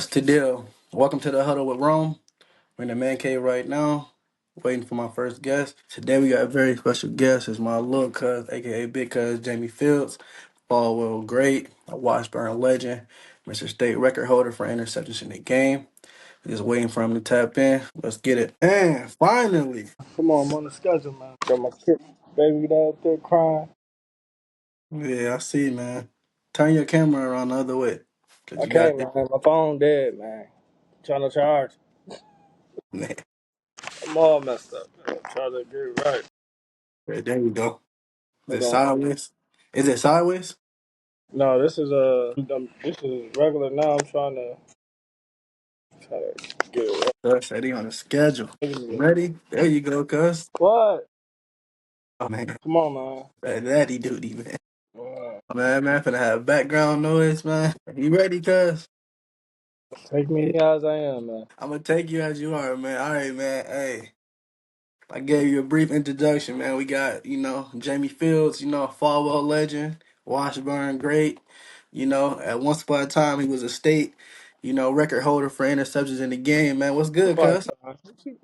What's the deal? Welcome to the Huddle with Rome. We're in the man cave right now, waiting for my first guest. Today we got a very special guest. It's my little cuz, aka Big Cuz Jamie Fields, Baldwell great, a Washburn legend, Mr. State record holder for interceptions in the game. We're just waiting for him to tap in. Let's get it. And finally. Come on, I'm on the schedule, man. Got my kid, baby dad up there crying. Yeah, I see, man. Turn your camera around the other way. Cause I you got can't, this. man. My phone dead, man. Trying to charge. Man. I'm all messed up, man. Trying to get it right. Okay, there we go. Is Hold it on. sideways? Is it sideways? No, this is regular now. I'm trying to get it That's Eddie on the schedule. right. Ready? There you go, cuz. What? Oh man, Come on, man. daddy duty, man. Uh, Man, finna have background noise, man. You ready, cuz? Take me as I am, man. I'm gonna take you as you are, man. All right, man. Hey, I gave you a brief introduction, man. We got, Jamie Fields, Falwell legend, Washburn great. At once upon a time, he was a state, record holder for interceptions in the game, man. What's Once good, upon a cuz? time.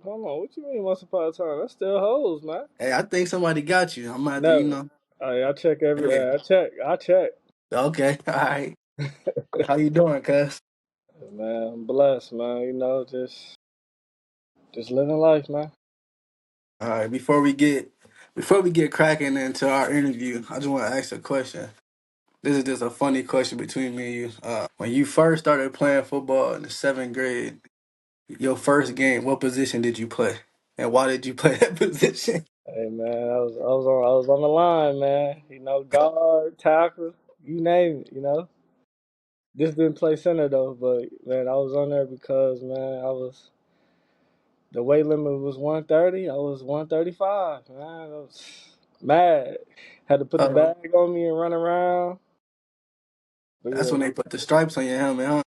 Hold on. What you mean once upon a time? That still holds, man. Hey, I think somebody got you. I'm gonna have to, Never. I check hey, I check. I check. okay, all right. How you doing, cuz? Man, I'm blessed, man. Just living life, man. All right, before we get cracking into our interview, I just want to ask a question. This is just a funny question between me and you. When you first started playing football in the seventh grade, your first game, what position did you play, and why did you play that position? Hey man, I was on the line, man. Guard, tackle, you name it. Just didn't play center though, but man, I was on there because man, I was the weight limit was 130. I was 135. Man, I was mad. Had to put the Uh, bag on me and run around. But that's yeah, when they put the stripes on your helmet, huh?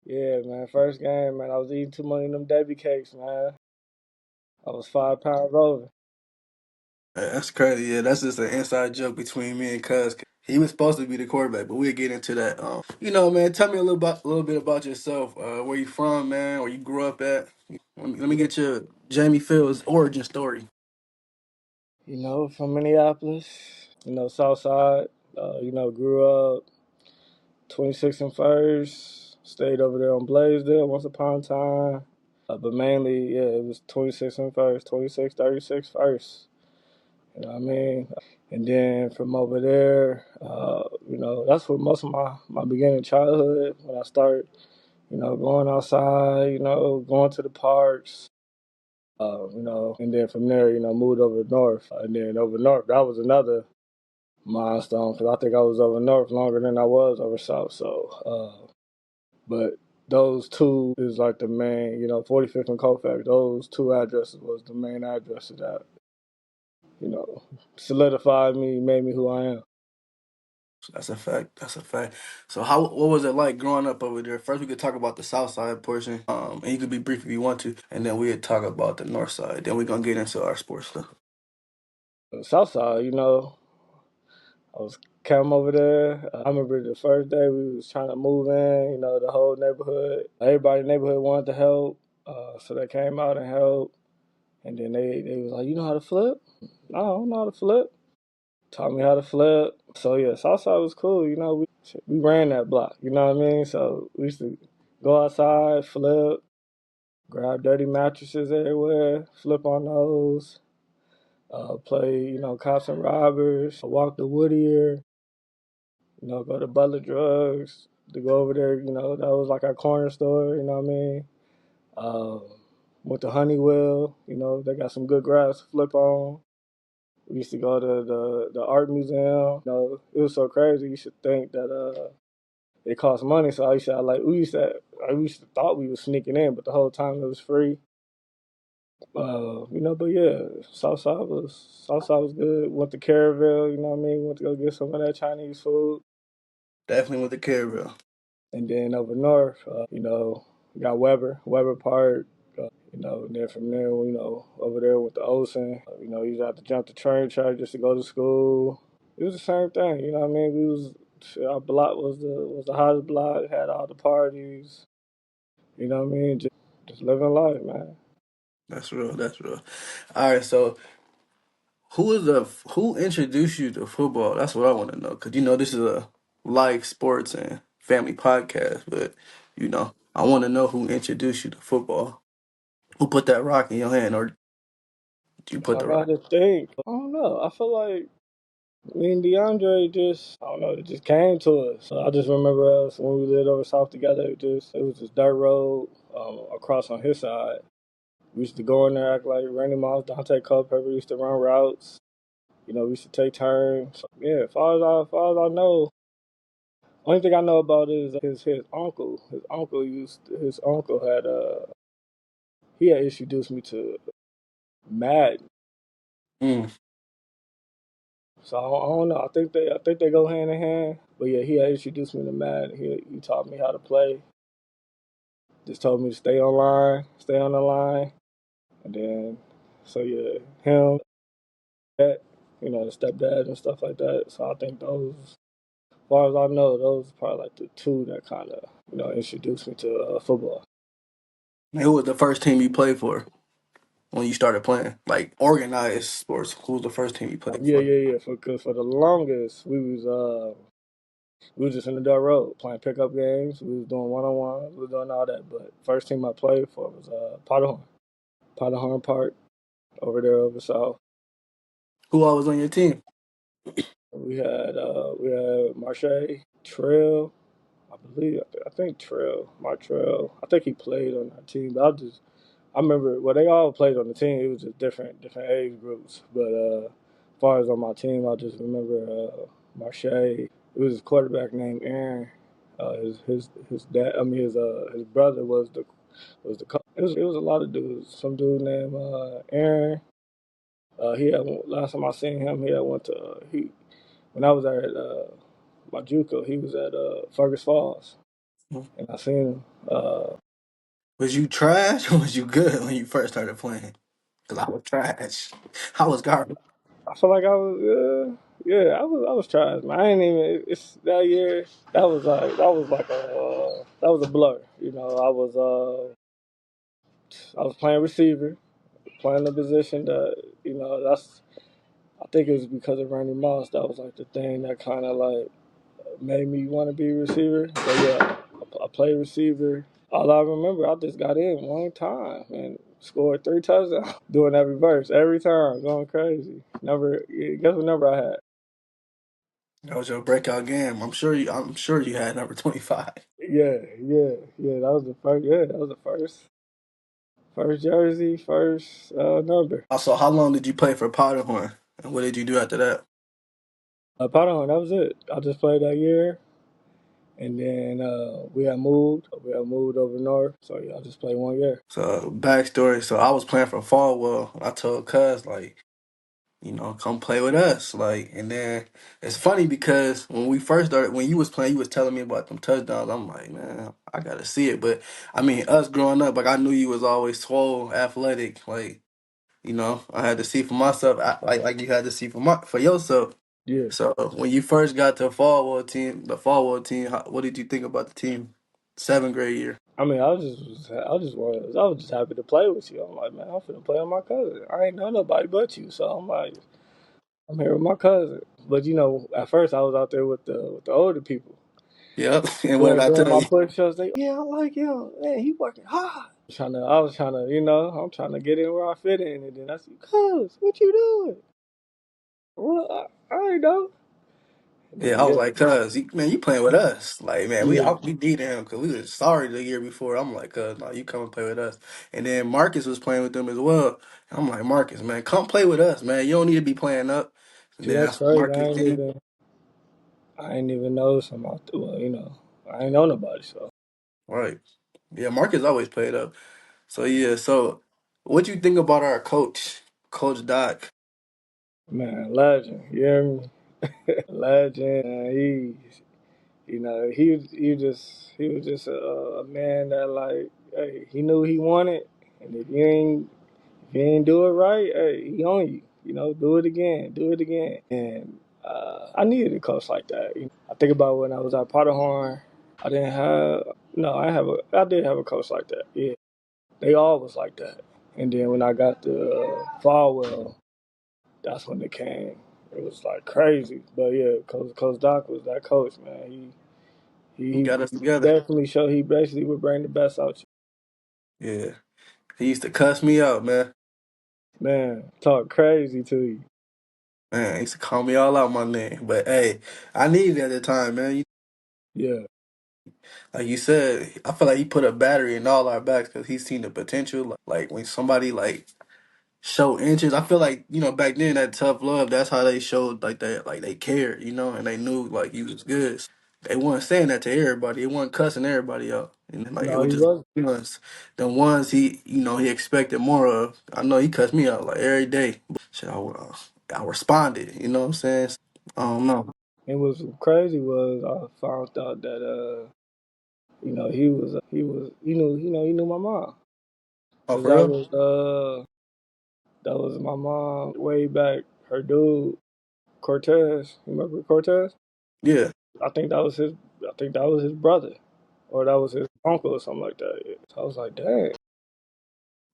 yeah, man. First game, man, I was eating too many of them Debbie cakes, man. I was 5 pounds over. That's crazy. Yeah, that's just an inside joke between me and Cuz. He was supposed to be the quarterback, but we'll get into that. Man, tell me a little bit about yourself. Where you from, man? Where you grew up at? Let me get your Jamie Fields origin story. From Minneapolis. South Side. Grew up 26 and First. Stayed over there on Blaisdell once upon a time. But mainly, yeah, it was 26 and First, 26, 36 First. You know what I mean? And then from over there, that's where most of my beginning childhood, when I started, going outside, going to the parks, and then from there, moved over north. And then over north, that was another milestone because I think I was over north longer than I was over south. But those two is like the main, 45th and Colfax. Those two addresses was the main addresses that you know solidified me, made me who I am. That's a fact. That's a fact. So what was it like growing up over there? First, we could talk about the south side portion. And you could be brief if you want to, and then we'd talk about the north side. Then we're gonna get into our sports stuff. Southside, I was camping over there. I remember the first day we was trying to move in. The whole neighborhood, everybody in the neighborhood wanted to help, so they came out and helped. And then they was like, "You know how to flip?" No, I don't know how to flip. Taught me how to flip. So yeah, Southside was cool. We ran that block. You know what I mean? So we used to go outside, flip, grab dirty mattresses everywhere, flip on those, play, cops and robbers, walk the Whittier, go to Butler Drugs, to go over there, that was like our corner store, you know what I mean? Um, Went to Honeywell, they got some good grass to flip on. We used to go to the art museum. It was so crazy. You should think that it cost money. So we used to thought we was sneaking in, but the whole time it was free. But yeah, Southside was good. Went to Caravelle, you know what I mean? Went to go get some of that Chinese food. Definitely with the Caribbean. And then over north, got Weber Park. And then from there, over there with the Olsen, you used to have to jump the train track just to go to school. It was the same thing, you know what I mean? Our block was the hottest block, had all the parties. You know what I mean? Just living life, man. That's real. That's real. All right. So who introduced you to football? That's what I want to know. Cause this is a life, sports, and family podcast. But I want to know who introduced you to football. Who put that rock in your hand, or did you If put I the got rock? to think, I don't know. I feel like me and DeAndre just, I don't know, it just came to us. I just remember us when we lived over south together. It was this dirt road across on his side. We used to go in there, act like Randy Moss, Dante Culpepper used to run routes. We used to take turns. Yeah, as far as I know, only thing I know about is his uncle. His uncle had he had introduced me to Madden. Mm. So I don't know. I think they go hand in hand. But yeah, he had introduced me to Madden. He taught me how to play. Just told me to stay online, stay on the line, and then so yeah, him, that the stepdad and stuff like that. So I think those, as far as I know, those are probably like the two that kind of introduced me to football. And who was the first team you played for when you started playing? Like organized sports. Who was the first team you played Yeah, for? yeah, yeah. Cause for the longest we was just in the dirt road playing pickup games. We was doing one on one. We was doing all that. But first team I played for was Potterhorn Park over there over south. Who all was on your team? We had Marche, Trail, I believe. I think Trail, Martrell. I think he played on our team. But I remember. Well, they all played on the team. It was just different age groups. But as far as on my team, I just remember Marche. It was his quarterback named Aaron. His dad. I mean his brother was the coach. It was a lot of dudes. Some dude named Aaron. Last time I seen him, he had went to he when I was at my Juco. He was at Fergus Falls, and I seen him. Was you trash or was you good when you first started playing? Cause I was trash. I was garbage. I feel like I was, yeah, I was trash, man. I ain't even. It's that year. That was a blur. I was playing receiver, playing the position that that's. I think it was because of Randy Moss. That was like the thing that kind of like made me want to be a receiver. But yeah, I played receiver. All I remember, I just got in one time and scored 3 touchdowns. Doing that reverse every time, going crazy. Guess what number I had? That was your breakout game. I'm sure you had number 25. Yeah, yeah, yeah. That was the first. Yeah, that was the first jersey, first number. Also, how long did you play for Potterhorn? And what did you do after that? Pardon, that was it. I just played that year, and then we had moved. We had moved over north, so yeah, I just played 1 year. So backstory. So I was playing for Falwell. I told Cuz like, come play with us. Like, and then it's funny because when we first started, when you was playing, you was telling me about them touchdowns. I'm like, man, I gotta see it. But I mean, us growing up, like I knew you was always swole, athletic. Like, I had to see for myself, like you had to see for yourself. Yeah. So when you first got to the fall team, what did you think about the team? Seventh grade year. I mean, I was just happy to play with you. I'm like, man, I'm finna play with my cousin. I ain't know nobody but you, so I'm like, I'm here with my cousin. But at first I was out there with the older people. Yep. And what did I Doing tell my you? push-ups, yeah, I like him. Man, he working hard. I'm trying to get in where I fit in, and then I said, "Cuz, what you doing?" Well, I ain't know. And Yeah, then I was like, cuz, man, you playing with us. Like, man, we yeah, we needed him because we was sorry the year before. I'm like, cuz, no, you come and play with us. And then Marcus was playing with them as well. I'm like, Marcus, man, come play with us, man. You don't need to be playing up. And see, then that's that's what crazy. Marcus did. I ain't even know some out there. Well, I ain't know nobody. So Right. Yeah, Marcus always played up. So yeah, so what you think about our coach, Coach Doc? man, legend. You hear me? Legend. He was just a man that like, hey, he knew he wanted, and if you ain't do it right, hey, he on you. Do it again, do it again. And I needed a coach like that. I think about when I was at Potterhorn. I didn't have No, I did have a coach like that. Yeah, they all was like that. And then when I got to Falwell, that's when it came. It was like crazy. But yeah, Coach Doc was that coach, man. He got us He together. definitely showed. He basically would bring the best out you. Yeah. He used to cuss me out, man. Man, talk crazy to you. Man, he used to call me all out my name. But hey, I needed it at the time, man. Yeah. Like you said, I feel like he put a battery in all our backs because he's seen the potential. Like when somebody like show interest, I feel like back then that tough love. That's how they showed like that, like they cared, and they knew like he was good. They weren't saying that to everybody. They weren't cussing everybody out, and like it No, was he just was. ones, the ones he expected more of. I know he cussed me out like every day. Shit, I responded. You know what I'm saying? I don't know. And what's crazy was I found out that he knew my mom Oh, because for real? that was my mom way back. Her dude Cortez, you remember Cortez? Yeah. I think that was his. I think that was his brother, or that was his uncle or something like that. Yeah. So I was like, dang.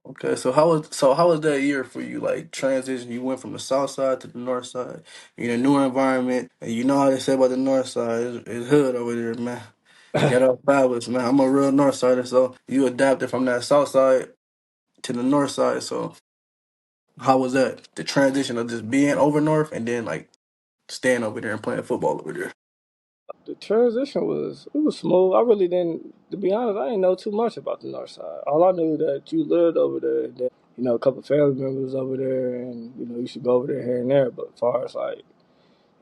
Okay, so how was that year for you? Like transition, you went from the south side to the north side. You're in a new environment, and you know how they say about the north side is hood over there, man. Ghetto fabulous, man. I'm a real north sider, so you adapted from that south side to the north side. So how was that? The transition of just being over north and then like staying over there and playing football over there. The transition was smooth. I really didn't, to be honest, I didn't know too much about the north side. All I knew that you lived over there, and that a couple of family members over there, and you should go over there here and there. But as far as like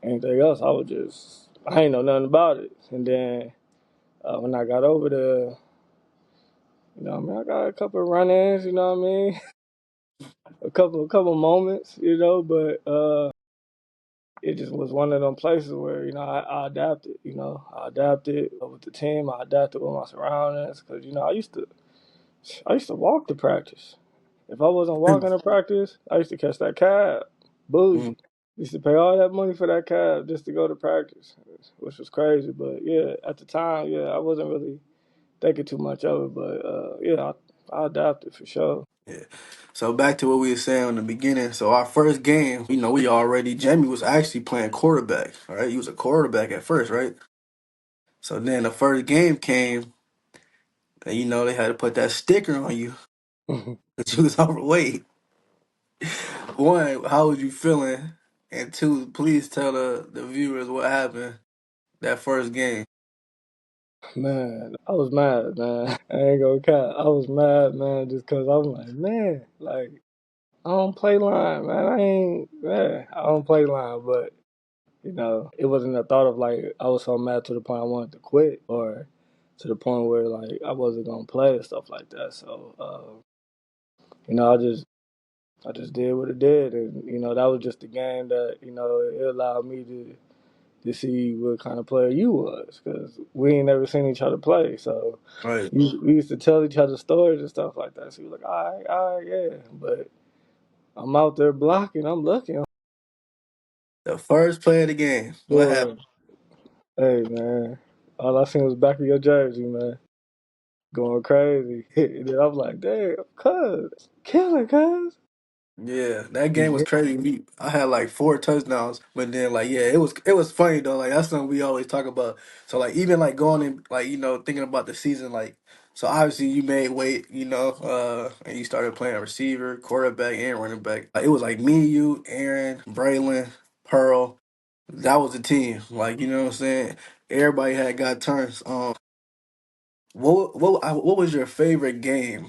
anything else, I ain't know nothing about it. And then when I got over there, I got a couple of run-ins. You know what I mean? a couple moments. But it just was one of them places where I adapted. I adapted with the team. I adapted with my surroundings because I used to walk to practice. If I wasn't walking to practice, I used to catch that cab. Mm, Bougie. Used to pay all that money for that cab just to go to practice, which was crazy. But yeah, at the time, yeah, I wasn't really thinking too much of it. But yeah, I adapted for sure. yeah. So back to what we were saying in the beginning. So our first game, we already Jamie was actually playing quarterback. All right, he was a quarterback at first, right? So then the first game came, and they had to put that sticker on you that you was overweight. One, how was you feeling? And two, please tell the viewers what happened that first game. Man, I was mad, man. I ain't gonna cap. I was mad, man, just cause I'm like, man, like I don't play line, man. I don't play line, but it wasn't a thought of like I was so mad to the point I wanted to quit or to the point where like I wasn't gonna play and stuff like that. So, I just did what it did, and that was just the game that it allowed me to see what kind of player you was, because we ain't never seen each other play. So Right. we used to tell each other stories and stuff like that. So he was like, all right, yeah. But I'm out there blocking. I'm looking. The first play of the game. What Boy, happened? hey, man. All I seen was back of your jersey, man. Going crazy. And then I'm like, damn, cuz. Killing, cuz. Yeah, that game was Yeah. crazy. I had like 4 touchdowns, but then like yeah, it was funny though. Like that's something we always talk about. So like even like going in like thinking about the season like so obviously you made weight and you started playing receiver, quarterback, and running back. Like, it was like me, you, Aaron, Braylon, Pearl. That was the team. Like what I'm saying. Everybody had got turns. What was your favorite game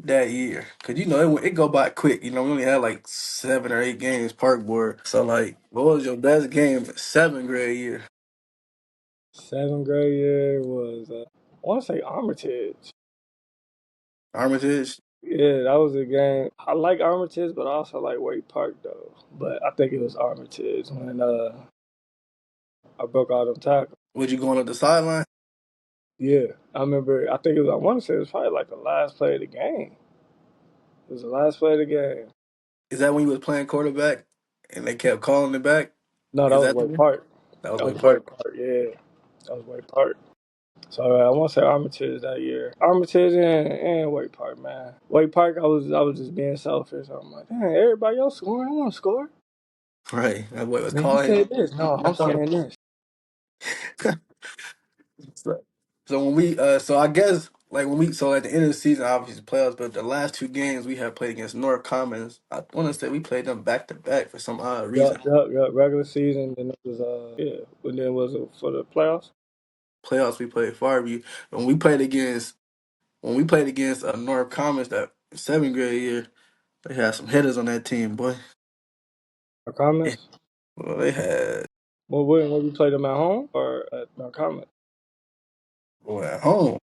that year? Cause it go by quick. We only had like 7 or 8 games park board. So like, what was your best game? Seventh grade year. Seventh grade year was, I want to say Armitage. Armitage. Yeah, that was a game. I like Armitage, but I also like Wake Park, though. But I think it was Armitage when I broke all them tackles. Was you going up the sideline? Yeah, I remember. I want to say it was probably like the last play of the game. It was the last play of the game. Is that when you was playing quarterback and they kept calling it back? No, that Is was that the Wake one? Park. That was That way was Wake part. Park. Yeah, that was Wake Park. So I want to say Armitage that year. Armitage and Wake Park, man. Wake Park, I was just being selfish. I'm like, dang, everybody else scoring, I want to score. Right. That boy was Man, he calling. said this. No, I I'm thought. saying this. So when we so I guess like when we so at the end of the season, obviously the playoffs, but the last two games we have played against North Commons. I want to say we played them back to back for some odd reason. Yup. Regular season, then it was and then it was for the playoffs. Playoffs we played Farview. When we played against North Commons that seventh grade year, they had some hitters on that team, boy. Or Yeah. comments. Well, they had Well, when we played them at home or at no comment. boy at home.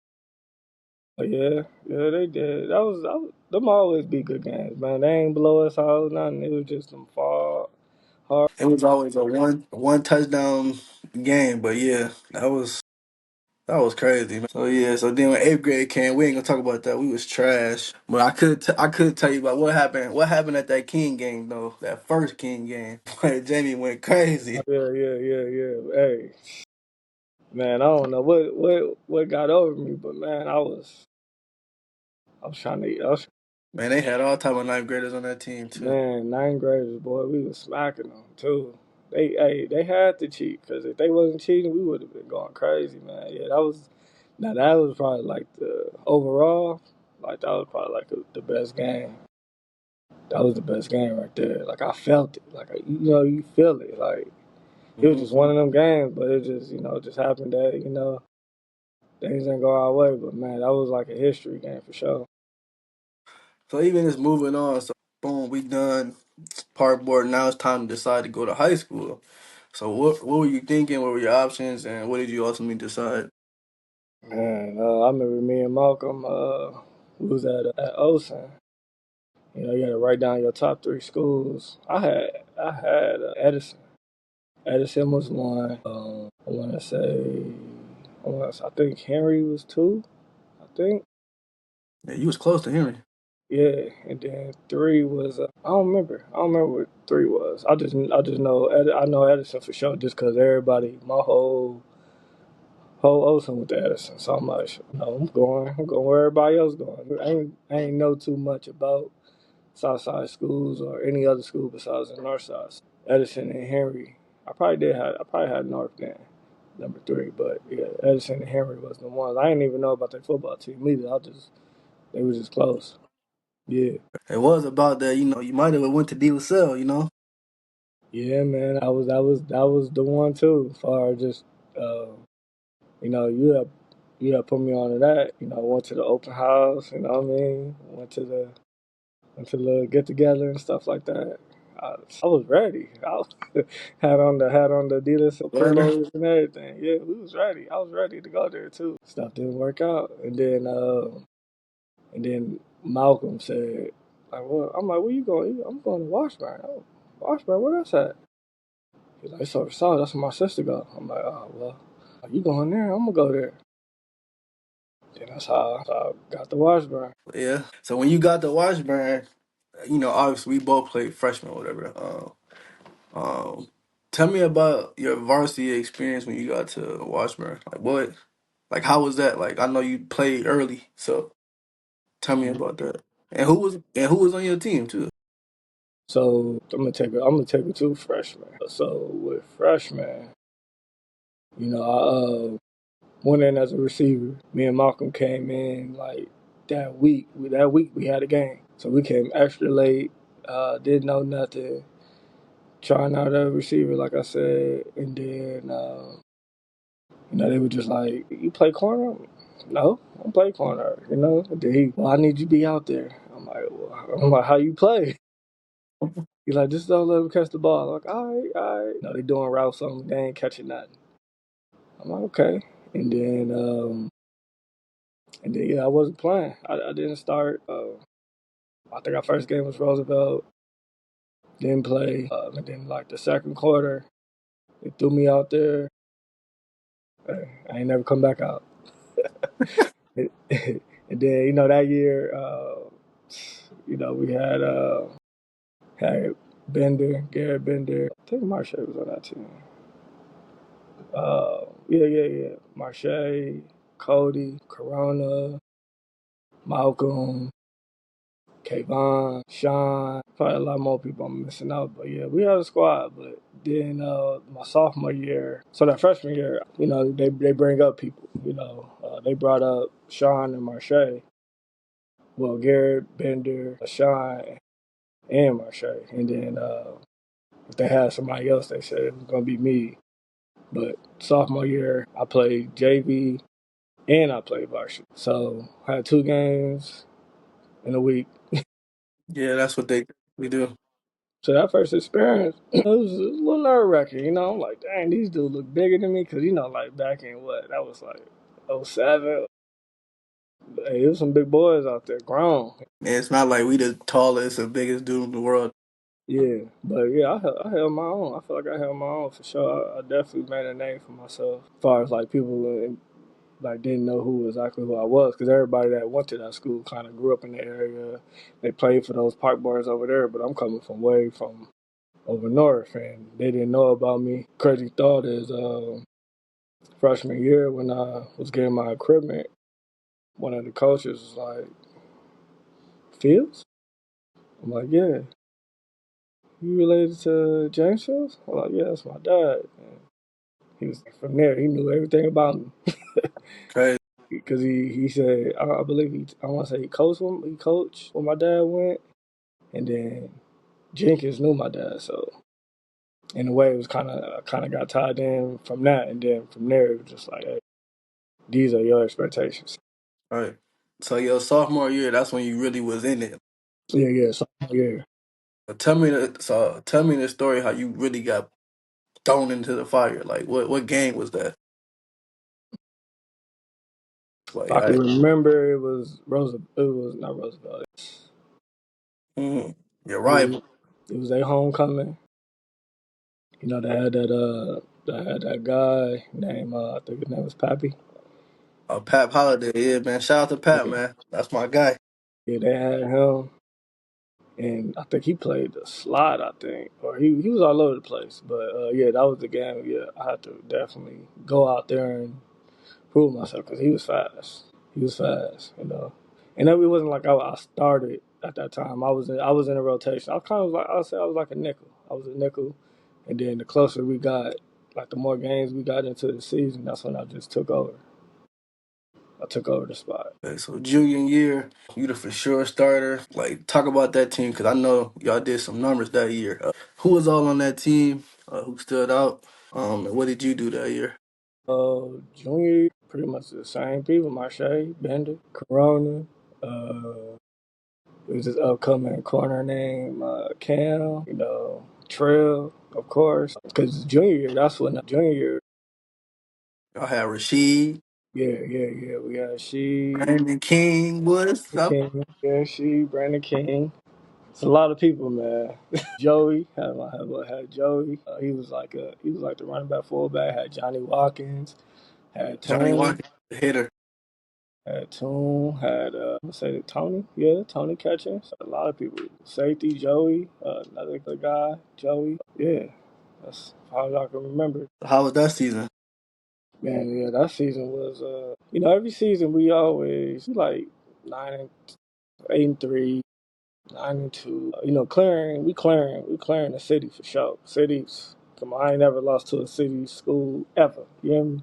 Oh yeah, they did. That was them always be good games, man. They ain't blow us out, nothing. It was just them far hard. It was always a one touchdown game, but yeah, that was crazy, man. So yeah, so then when eighth grade came, we ain't gonna talk about that. We was trash. But I could tell you about what happened. What happened at that King game though? That first King game, when Jamie went crazy. Yeah. Hey, man, I don't know what got over me, but man, I was trying to. Man, they had all type of ninth graders on that team too. Man, ninth graders, boy, we was smacking them too. They had to cheat because if they wasn't cheating, we would have been going crazy, man. Yeah, that was probably like the overall, like that was probably like the best game. That was the best game right there. Like I felt it, like you feel it. Like it was just Hmm. one of them games, but it just just happened that things didn't go our way. But man, that was like a history game for sure. So even just moving on. So boom, we done park board. Now it's time to decide to go to high school. So what were you thinking? What were your options, and what did you ultimately decide? Man, I remember me and Malcolm. We was at Osen. You got to write down your top three schools. I had Edison. Edison was one. I think Henry was two. I think. Yeah, you was close to Henry. Yeah, and then three was I don't remember. I don't remember what three was. I just know I know Edison for sure just because everybody my whole Ocean with the Edison. So I'm like, no, I'm going where everybody else going. I ain't know too much about Southside schools or any other school besides the North Side. Edison and Henry. I probably had North then, number three. But yeah, Edison and Henry was the ones. I didn't even know about their football team either. They was just close. Yeah. It was about that. You might have went to De La Salle. Yeah, man. That was the one too. As far as just you have put me on to that. Went to the open house. You know what I mean? Went to the get together and stuff like that. I was ready. Had on the Adidas Learner. polos and everything. Yeah, we was ready. I was ready to go there too. Stuff didn't work out, and then Malcolm said, like, "Well," I'm like, "Where you going?" "I'm going to Washburn." "Oh, Washburn, where that's at?" He's like, "It's over south. That's where my sister go." I'm like, "Oh well, you going there? I'm gonna go there." Then that's how I got to Washburn. Yeah. So when you got to Washburn, obviously we both played freshman or whatever. Tell me about your varsity experience when you got to Washburn. Like how was that? Like I know you played early, so tell me about that. And who was on your team too? So I'm gonna take it to freshmen. So with freshmen, I went in as a receiver. Me and Malcolm came in like that week. That week we had a game, so we came extra late. Didn't know nothing. Trying out a receiver, like I said, and then they were just like, "You play corner?" "No, I don't play corner." And then "Well, I need you to be out there." I'm like, "How you play?" He's like, "Just don't let him catch the ball." I'm like, all right, all right. They doing routes on me. They ain't catching nothing. I'm like, okay. And then yeah, I wasn't playing. I didn't start. I think our first game was Roosevelt. Didn't play. And then like the second quarter, they threw me out there. I ain't never come back out. and then that year, we had Garrett Bender. I think Marche was on that team. Yeah. Marche. Cody, Corona, Malcolm, Kayvon, Sean, probably a lot more people I'm missing out. But yeah, we had a squad. But then my sophomore year, so that freshman year, they bring up people. They brought up Sean and Marche. Well, Garrett, Bender, Sean, and Marche. And then if they had somebody else, they said it was going to be me. But sophomore year, I played JV and I played varsity. So I had 2 games in a week. Yeah, that's what we do. So that first experience, it was a little nerve wracking. I'm like, dang, these dudes look bigger than me. Because, like back in what? That was like '07. Hey, there was some big boys out there, grown. And it's not like we the tallest and biggest dude in the world. Yeah, but yeah, I held my own. I feel like I held my own for sure. I definitely made a name for myself. As far as like people like didn't know exactly who I was, because everybody that went to that school kind of grew up in the area. They played for those park boys over there, but I'm coming from way from over north, and they didn't know about me. Crazy thought is, freshman year when I was getting my equipment, one of the coaches was like, "Fields?" I'm like, "Yeah." "You related to James Fields?" I'm like, "Yeah, that's my dad." And he was from there. He knew everything about me Crazy. because he said, I believe I want to say he coached when my dad went, and then Jenkins knew my dad, so in a way it was kind of got tied in from that, and then from there it was just like, hey, these are your expectations. Right. So your sophomore year, that's when you really was in it. Yeah, yeah, so yeah. But tell me the story how you really got thrown into the fire. Like what game was that? If Like I can remember, it was Roosevelt. It was not Roosevelt. your It was, rival, it was their homecoming. They had that guy named I think his name was Pappy. Pat Holiday. Yeah, man. Shout out to Pat, Yeah, man. That's my guy. yeah, they had him, and I think he played the slot. I think, or he was all over the place. But yeah, that was the game. Yeah, I had to definitely go out there and prove myself because he was fast. He was fast. And then it wasn't like I started at that time. I was in a rotation. I kind of like I'll say I was like a nickel. I was a nickel, and then the closer we got, like the more games we got into the season, that's when I just took over. I took over the spot. Okay, so junior year, you the for sure starter. Like talk about that team because I know y'all did some numbers that year. Who was all on that team? Who stood out? And what did you do that year? Junior year, pretty much the same people: Marche, Bender, Corona. Uh, it was this upcoming corner named Cam. Trail, of course. Because junior year, that's when junior year. Y'all had Rashid, Yeah, yeah, yeah. We had she, Brandon King. What's up? King. Yeah, she, Brandon King. It's a lot of people, man. Joey had Joey. He was like the running back, fullback. Had Johnny Watkins. Had Johnny Toon. Walker, the hitter. Had Toon. Had let's say Tony. Yeah, Tony catching. So a lot of people. Safety Joey. Another guy Joey. Yeah, that's how I can remember. How was that season? Man, yeah, that season was. Every season we always like 9-8-3, 9-2. We clearing the city for sure. Cities, come on, I ain't never lost to a city school ever. You hear me?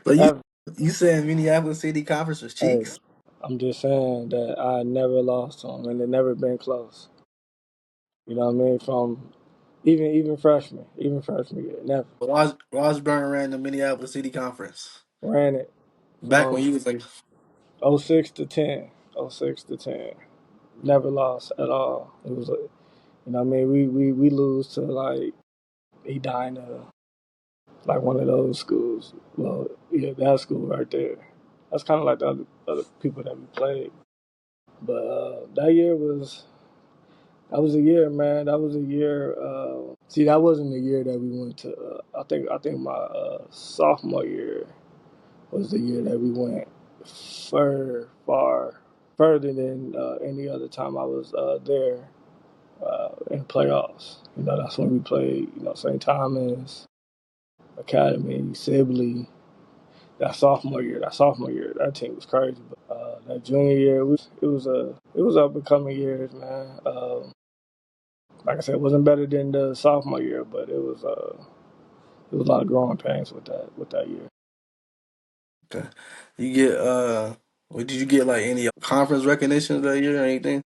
So Ever. you saying Minneapolis City Conference was Hey, cheeks? I'm just saying that I never lost to them, and they never been close. You know what I mean? From even freshman year, never Rosburn ran the Minneapolis City Conference ran it back when from you was like, '06 to 10, '06 to 10. Never lost at all. It was what I mean? We lose to like Edina, like one of those schools. Well, yeah, that school right there. That's kind of like the other people that we played. But that was a year, man. That was a year. See, that wasn't the year that we went to. I think my sophomore year was the year that we went far further than any other time I was there in playoffs. That's when we played. St. Thomas, Academy, Sibley. that sophomore year, that team was crazy. But that junior year, it was up and coming years, man. Like I said, it wasn't better than the sophomore year, but it was a lot of growing pains with that year. Okay. You get what did you get like any conference recognition that year or anything?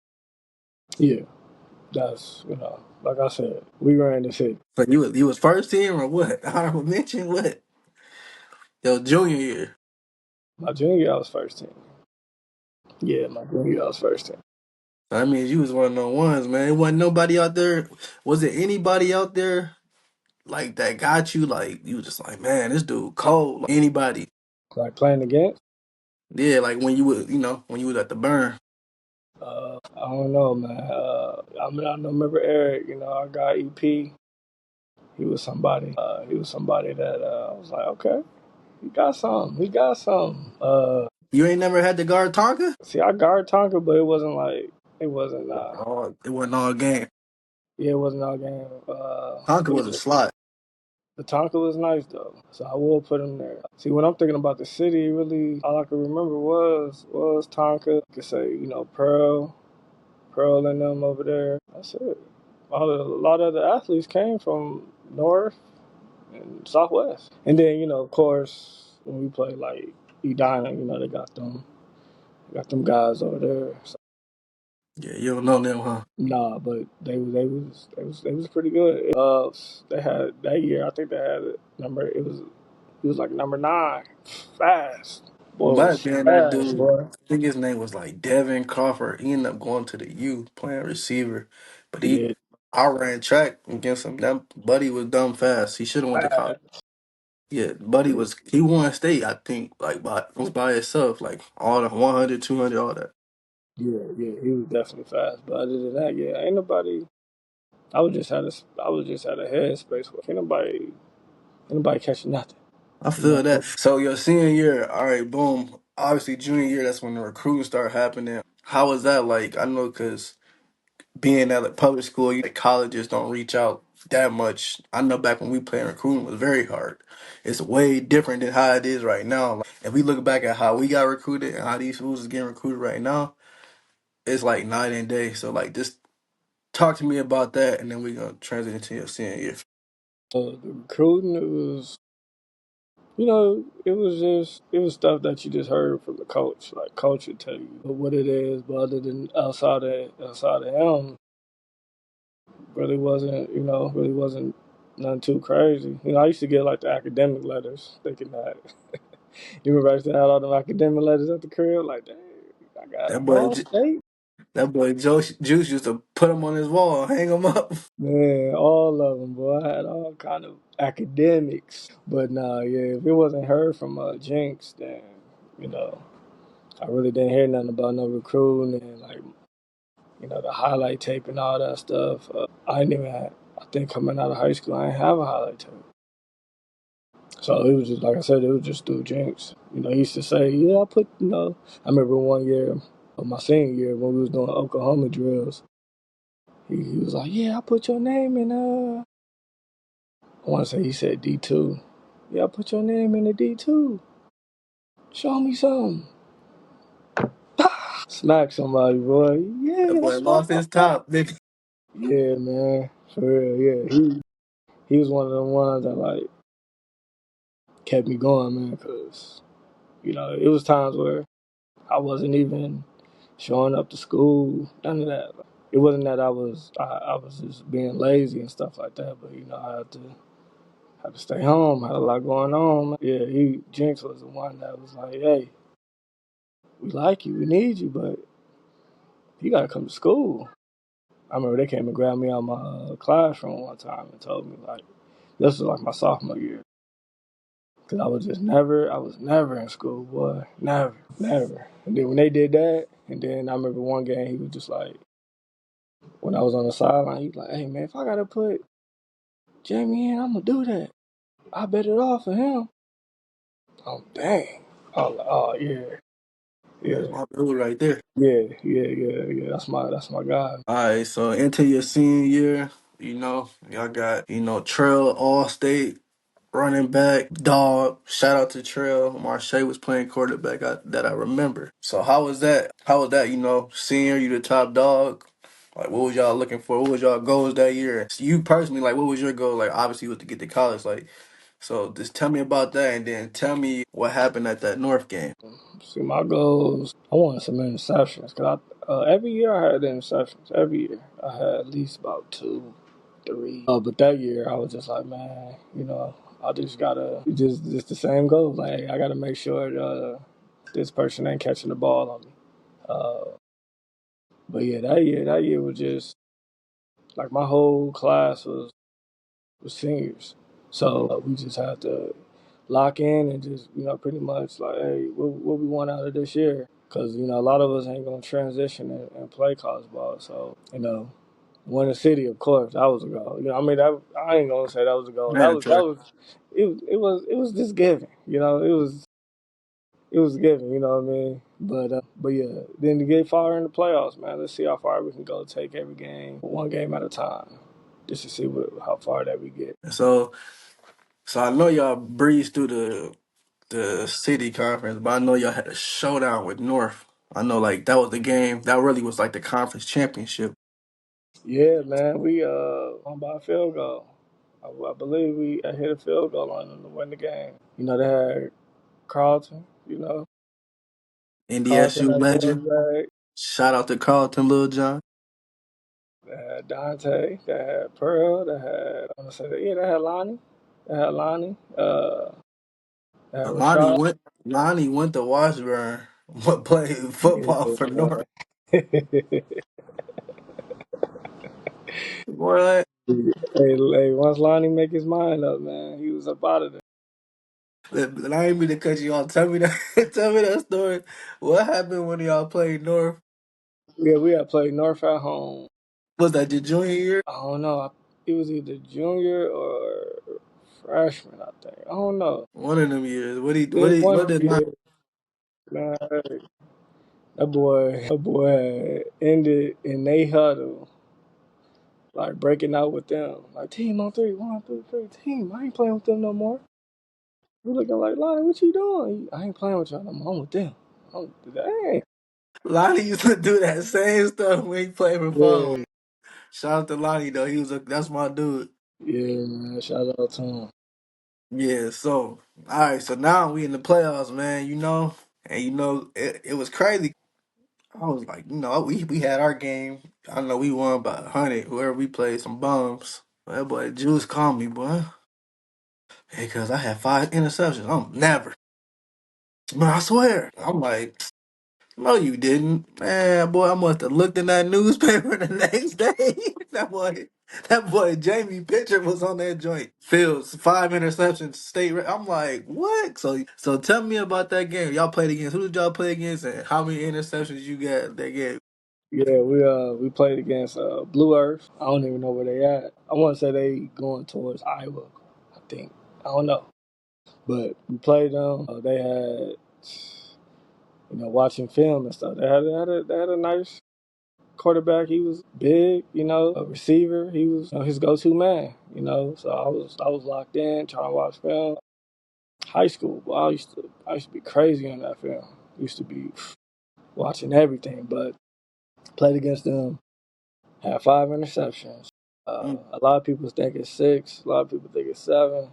Yeah, that's like I said, we ran the city. But you was first team or what? Honorable mention what? Your junior year. My junior year, I was first team. Yeah, my junior year, I was first team. I mean, you was one of the ones, man. It wasn't nobody out there. Was it anybody out there like that got you? Like you was just like, man, this dude cold. Like, anybody? Like playing against. Yeah, like when you was, when you was at the burn. I don't know, man. I mean, I know, remember Eric. Our guy EP. He was somebody. He was somebody that I was like, okay, he got some. He got some. You ain't never had to guard Tonka? See, I guard Tonka, but it wasn't like it wasn't. Oh, it wasn't all game. Yeah, it wasn't our game. Tonka was a slot. The Tonka was nice though, so I will put him there. See, when I'm thinking about the city, really, all I can remember was Tonka. I could say, Pearl and them over there. That's it. A lot of the athletes came from North and Southwest, and then of course, when we played like Edina, they got them guys over there. So, Yeah, you don't know them, huh? nah, but they was pretty good. They had that year. I think they had it number. He was like number 9, fast. Boy Back was then, that fast, dude, boy. I think his name was like Devin Crawford. He ended up going to the U playing receiver, but Yeah, I ran track against him. That Buddy was dumb fast. He should have went to college. fast. Yeah, Buddy he won state. I think like by himself, like all the 100, 200, all that. Yeah, he was definitely fast. But other than that, yeah, ain't nobody. I was just at a headspace where ain't nobody catching nothing. I You know, feel that. So your senior year, all right, boom. Obviously, junior year, that's when the recruiting start happening. How was that like? I know because being at a public school, colleges don't reach out that much. I know back when we played recruiting was very hard. It's way different than how it is right now. Like, if we look back at how we got recruited and how these schools is getting recruited right now, it's like night and day. So like, just talk to me about that, and then we're gonna transition to your senior year. the recruiting, it was stuff that you just heard from the coach. Like coach would tell you what it is, but other than outside of him, really wasn't nothing too crazy. I used to get like the academic letters, thinking that you remember I used to have all them academic letters at the crib, like dang, That I'm boy, all state. that boy Juice used to put him on his wall, hang him up. Man, all of them, boy. I had all kind of academics, but nah, yeah. If it wasn't heard from Jinx, then you know I really didn't hear nothing about no recruiting and like the highlight tape and all that stuff. I didn't even have. I think coming out of high school, I didn't have a highlight tape. So it was just like I said, it was just through Jinx. He used to say, "Yeah, I put." I remember one year, my senior year, when we was doing Oklahoma drills. He was like, "Yeah, I put your name in." I want to say he said D2. Yeah, I put your name in the D2. Show me something. Smack somebody, boy. That Yeah, boy that's my. lost his top, nigga. Yeah, man, for real. Yeah, he was one of the ones that like kept me going, man, because it was times where I wasn't even showing up to school, none of that. It wasn't that I was just being lazy and stuff like that, but I had to stay home. Had a lot going on. Yeah, Jinx was the one that was like, "Hey, we like you, we need you, but you gotta come to school." I remember they came and grabbed me out of my classroom one time and told me like, this was like my sophomore year, because I was never in school, boy, never, never. And then when they did that, and then I remember one game he was just like, when I was on the sideline, he was like, "Hey man, if I gotta put Jamie in, I'm gonna do that. I bet it all for him." Oh dang! I was like, oh yeah, That's yeah, my dude right there. yeah. That's my guy. All right, so into your senior year, y'all got, Trail All State. running back, dog. Shout out to Trail. Marche was playing quarterback that I remember. So how was that? How was that? Senior, you the top dog. Like, what was y'all looking for? What was y'all goals that year? So you personally, like, what was your goal? Like, obviously, was to get to college. Like, so just tell me about that, and then tell me what happened at that North game. See, my goals, I wanted some interceptions. Every year I had interceptions. Every year I had at least about two, three. But that year I was just like, man, I just gotta just the same goal. Like I gotta make sure this person ain't catching the ball on me. Uh, but yeah, that year was just like my whole class was seniors, so we just had to lock in and just pretty much like, hey, what we want out of this year, because a lot of us ain't gonna transition and play college ball, so win the city, of course, that was a goal. I mean, I ain't gonna say that was a goal. That Man, was that Trey. was it was just given. It was given. You know what I mean? But yeah, then to get far in the playoffs, man. Let's see how far we can go. Take every game one game at a time, just to see how far that we get. So, so I know y'all breezed through the city conference, but I know y'all had a showdown with North. I know, like, that was the game that really was like the conference championship. Yeah, man. We won by a field goal. I believe we hit a field goal on them to win the game. They had Carlton. Carlton NDSU at legend. quarterback. Shout out to Carlton, Lil John. They had Dante. They had Pearl. They had I want to say that. Yeah, they had Lonnie. They had Lonnie. They had Lonnie Rashad. went. Lonnie went to Washburn. What played football for Yeah. North? What? Hey, once Lonnie make his mind up, man, he was up out of there. I ain't mean to cut you off. Tell me that. Tell me that story. What happened when y'all played North? Yeah, we had played North at home. Was that your junior year? I don't know. It was either junior or freshman, I think. I don't know. One of them years. What he? It What was he? one What of did? them years, man. That boy had ended in they huddle, like breaking out with them. Like, team on three, one, two, three, team. I ain't playing with them no more. We looking like, Lonnie, what you doing? I ain't playing with y'all no more. I'm with them. Dang. Lonnie used to do that same stuff when he played for Follow. Yeah, Shout out to Lonnie though. That's my dude. yeah, man. Shout out to him. Yeah. So all right. So now we in the playoffs, man. And it was crazy. I was like, we had our game. I know we won by 100. Whoever we played, some bums. But that boy Juice called me, boy. Hey, cause I had 5 interceptions. I'm never. Man, I swear. I'm like, no, you didn't, man. Boy, I must have looked in that newspaper the next day. that boy, Jamie Pitcher was on that joint. Fields 5 interceptions, I'm like, what? So tell me about that game. Y'all played against. Who did y'all play against, and how many interceptions you got that game? Yeah, we played against Blue Earth. I don't even know where they at. I want to say they going towards Iowa. I think. I don't know, but we played them. They had, watching film and stuff. They had a nice quarterback. He was big. A receiver. He was his go-to man. So I was locked in trying to watch film. High school, but I used to be crazy on that film. Used to be watching everything, but played against them. Had 5 interceptions. Mm. A lot of people think it's six. A lot of people think it's seven,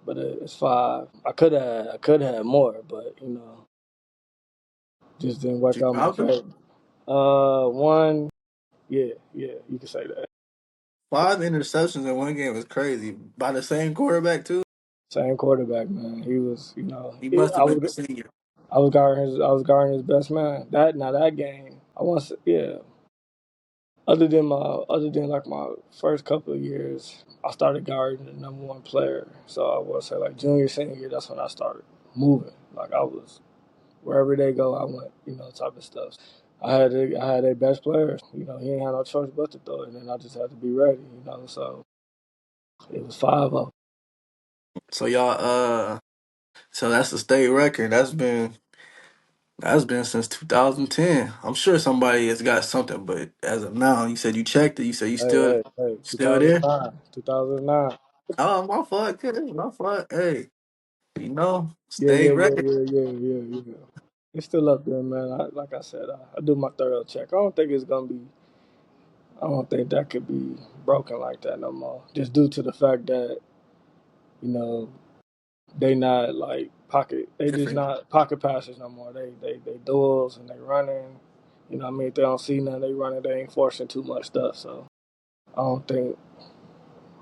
but it's five. I could have had more, but just didn't Did work you out my count them? favor. One, yeah, you could say that. 5 interceptions in one game is crazy. By the same quarterback too. Same quarterback, man. He was, He must I have been was, the senior. I was guarding his best man. That game, I want to, yeah. Other than like my first couple of years, I started guarding the number one player. So I would say like junior, senior year, that's when I started moving. Like I was wherever they go, I went. Type of stuff. I had a best player. He ain't had no choice but to throw it, and I just had to be ready. So it was 5-0. So y'all, so that's the state record. That's been since 2010. I'm sure somebody has got something, but as of now, you said you checked it. You said you Hey, still hey, hey, still there. 2009, 2009. Oh, my fault, kid. My fault. Hey, Yeah, stay yeah, yeah, ready. yeah, yeah, yeah, yeah. It's still up there, man. Like I said, I do my thorough check. I don't think it's gonna be. I don't think that could be broken like that no more. Just due to the fact that you know they not like pocket. They just Different. not pocket passers no more. They duels and they running. You know what I mean? If they don't see nothing, they running. They ain't forcing too much stuff. So I don't think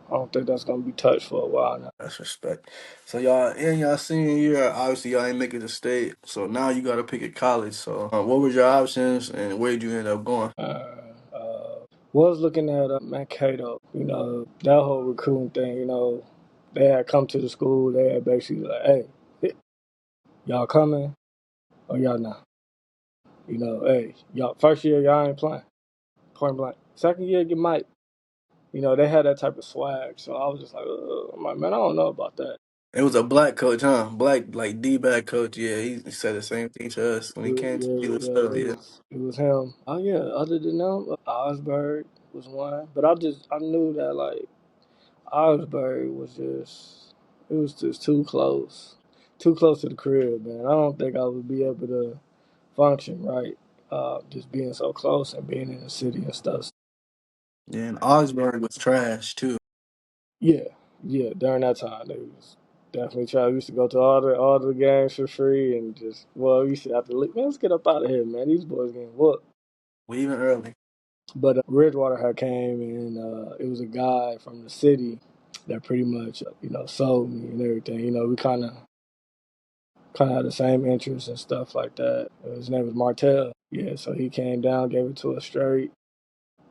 I don't think that's gonna be touched for a while now. That's respect. So y'all in y'all senior year, obviously y'all ain't making the state. So now you got to pick a college. So what was your options and where did you end up going? Was looking at Mankato. You know that whole recruiting thing. You know they had come to the school. They had basically like, hey, y'all coming or y'all not? You know, hey, y'all first year y'all ain't playing. Point blank. Second year you might. You know they had that type of swag. So I was just like, I'm like, man, I don't know about that. It was a black coach, huh? Black like D-back coach. Yeah, he said the same thing to us when he came to see the Yeah, stuff. Yeah, it was him. Oh yeah. Other than them, Osberg was one. But I knew that like Osberg was just it was just too close to the crib, man. I don't think I would be able to function right, just being so close and being in the city and stuff. yeah. And Augsburg was trash too. Yeah, yeah. During that time, they was definitely trying. We used to go to all the games for free and just we used to have to leave. Man, let's get up out of here, man. These boys getting whooped. We even early. But Ridgewater had came and it was a guy from the city that pretty much sold me and everything. You know, we kind of had the same interests and stuff like that. His name was Martell. Yeah, so he came down, gave it to us straight,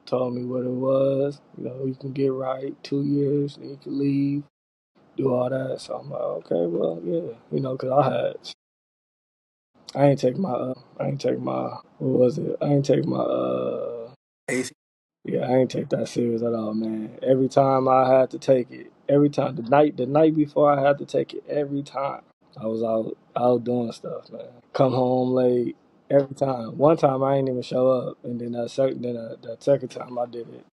told me what it was. You know, you can get right 2 years, then you can leave, do all that. So I'm like, okay, well, yeah, because I ain't take my, what was it? I ain't take my, AC. yeah, I ain't take that serious at all, man. Every time I had to take it, every time the night before I had to take it, every time I was out doing stuff, man. Come home late every time. One time I ain't even show up, and then that second time I did it,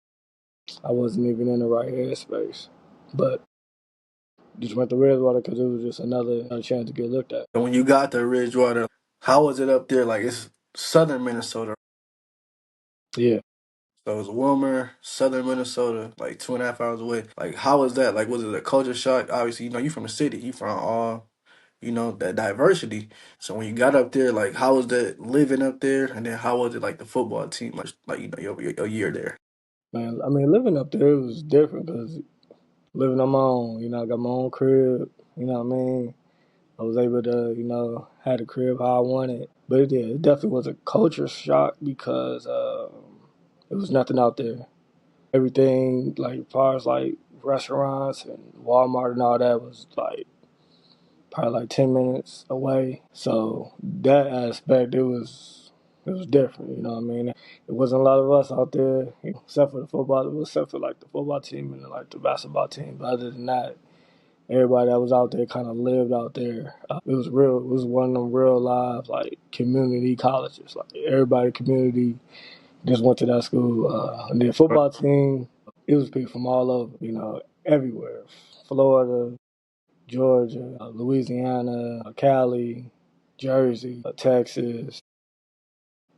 I wasn't even in the right headspace. But just went to Redwater because it was just another chance to get looked at. So when you got to Ridgewater, how was it up there? Like it's southern Minnesota. Yeah, So it's warmer, southern Minnesota, like 2.5 hours away. Like, how was that? Like, was it a culture shock? Obviously, you from the city, you from all, that diversity. So when you got up there, like, how was that living up there? And then how was it like the football team? Like your year there. man. I mean, living up there was different because living on my own. I got my own crib. You know what I mean? I was able to, had a crib how I wanted. But yeah, it definitely was a culture shock because it was nothing out there. Everything, like, as far as like restaurants and Walmart and all that, was like probably like 10 minutes away. So that aspect, it was different. You know what I mean? It wasn't a lot of us out there, except for the football, except for like the football team and like the basketball team. But other than that, everybody that was out there kind of lived out there. It was real. It was one of them real live like community colleges. Like everybody community just went to that school. And the Right. football team, it was people from all over. Everywhere. Florida, Georgia, Louisiana, Cali, Jersey, Texas,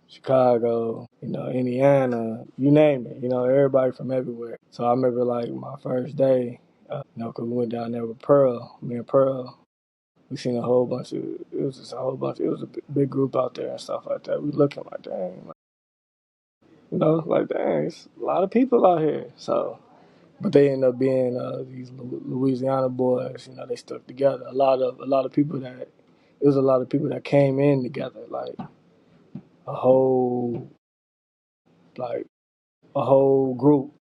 Chicago, Indiana, you name it. Everybody from everywhere. So I remember like my first day. 'Cause we went down there with Pearl. Me and Pearl, we seen a whole bunch of. It was just a whole bunch. It was a big group out there and stuff like that. We looking like dang, like dang, it's a lot of people out here. So, but they ended up being these Louisiana boys. They stuck together. A lot of people that it was a lot of people that came in together, a whole like a whole group.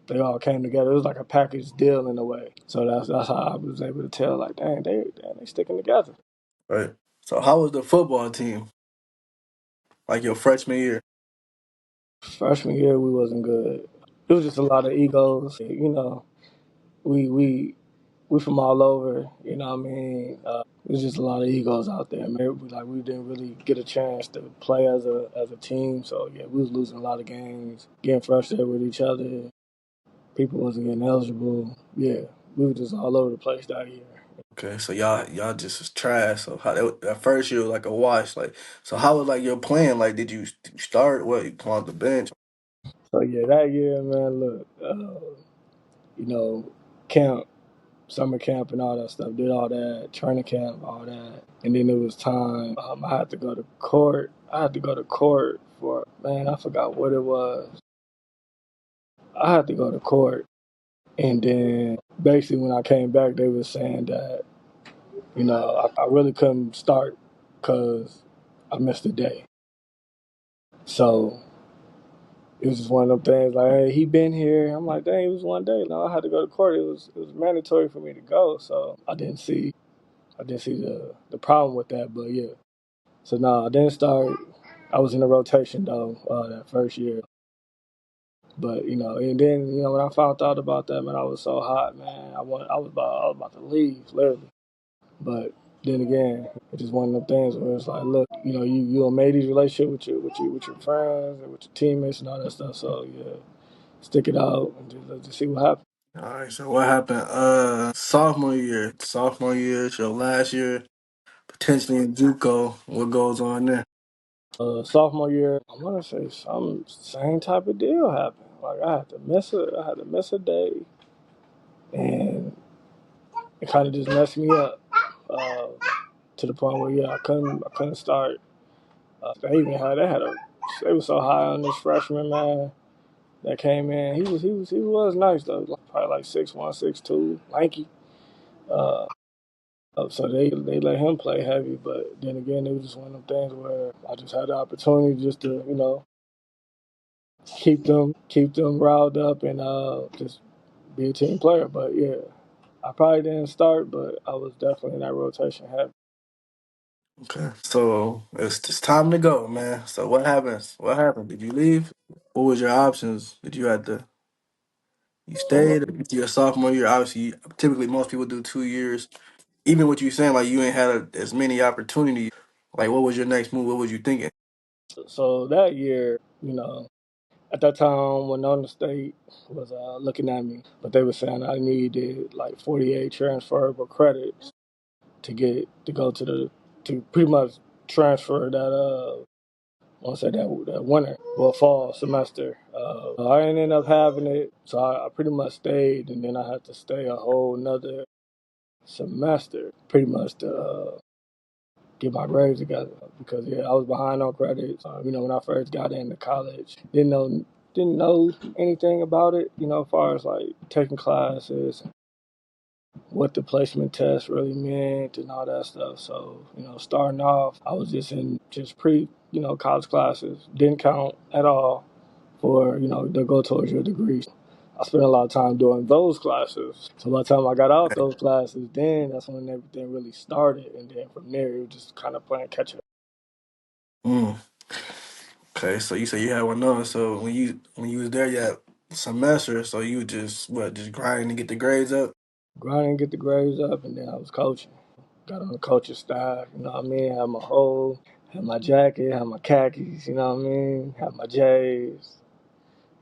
They all came together. It was like a package deal in a way. So that's how I was able to tell, like, dang, they sticking together. Right. So how was the football team? Like your freshman year? Freshman year, we wasn't good. It was just a lot of egos. We from all over. You know what I mean? There's just a lot of egos out there. Man, like we didn't really get a chance to play as a team. So yeah, we was losing a lot of games, getting frustrated with each other. People wasn't getting eligible. Yeah, we were just all over the place that year. Okay, so y'all just was trash. So how that first year was like a wash. Like, so how was like your plan? Like, did you start? What, you come off the bench? So yeah, that year, man, look, you know, camp, summer camp, and all that stuff. Did all that training camp, all that, and then it was time. I had to go to court. I had to go to court for man, I forgot what it was. I had to go to court, and then basically when I came back, they were saying that I really couldn't start because I missed a day. So it was just one of them things like, hey, he been here. I'm like, dang, it was one day. No, I had to go to court. It was mandatory for me to go. So I didn't see the problem with that. But yeah. So no, I didn't start. I was in the rotation though that first year. But and then when I found out about that, man, I was so hot, man. I was about to leave, literally. But then again, it's just one of them things where it's like, look, you done made these relationships with your friends and with your teammates and all that stuff. So yeah, stick it out and just see what happens. All right. So what happened? Sophomore year. Sophomore year. It's your last year potentially in JUCO. What goes on there? Sophomore year, I want to say some same type of deal happened. Like I had to miss a day, and it kind of just messed me up uh, to the point where yeah, I couldn't start. They was so high on this freshman man that came in. He was nice though, like, probably like 6'1", 6'2", lanky. Uh, so they let him play heavy, but then again, it was just one of them things where I just had the opportunity just to keep them riled up and just be a team player. But yeah, I probably didn't start, but I was definitely in that rotation heavy. Okay. So it's time to go, man. So what happens? What happened? Did you leave? What was your options? Did you have to? You So stayed your sophomore year. Obviously, typically most people do 2 years. Even what you saying, like you ain't had as many opportunities. Like, what was your next move? What was you thinking? so that year, at that time, Winona State was looking at me, but they were saying I needed like 48 transferable credits to go to pretty much transfer that I want to say that winter or fall semester. I ended up having it, so I pretty much stayed, and then I had to stay a whole nother semester, pretty much to get my grades together because yeah, I was behind on credits. When I first got into college, didn't know anything about it. As far as like taking classes, what the placement test really meant, and all that stuff. So starting off, I was just in just college classes. Didn't count at all for to go towards your degree. I spent a lot of time doing those classes. So by the time I got out those classes, then that's when everything really started. And then from there, it was just kind of playing catch up. Mm. Okay, so you said you had one on. So when you was there, you had semester. So you just just grinding to get the grades up. Grinding, get the grades up, and then I was coaching. Got on the coaching staff, you know what I mean? Had my whole, had my jacket, had my khakis, you know what I mean? Had my J's,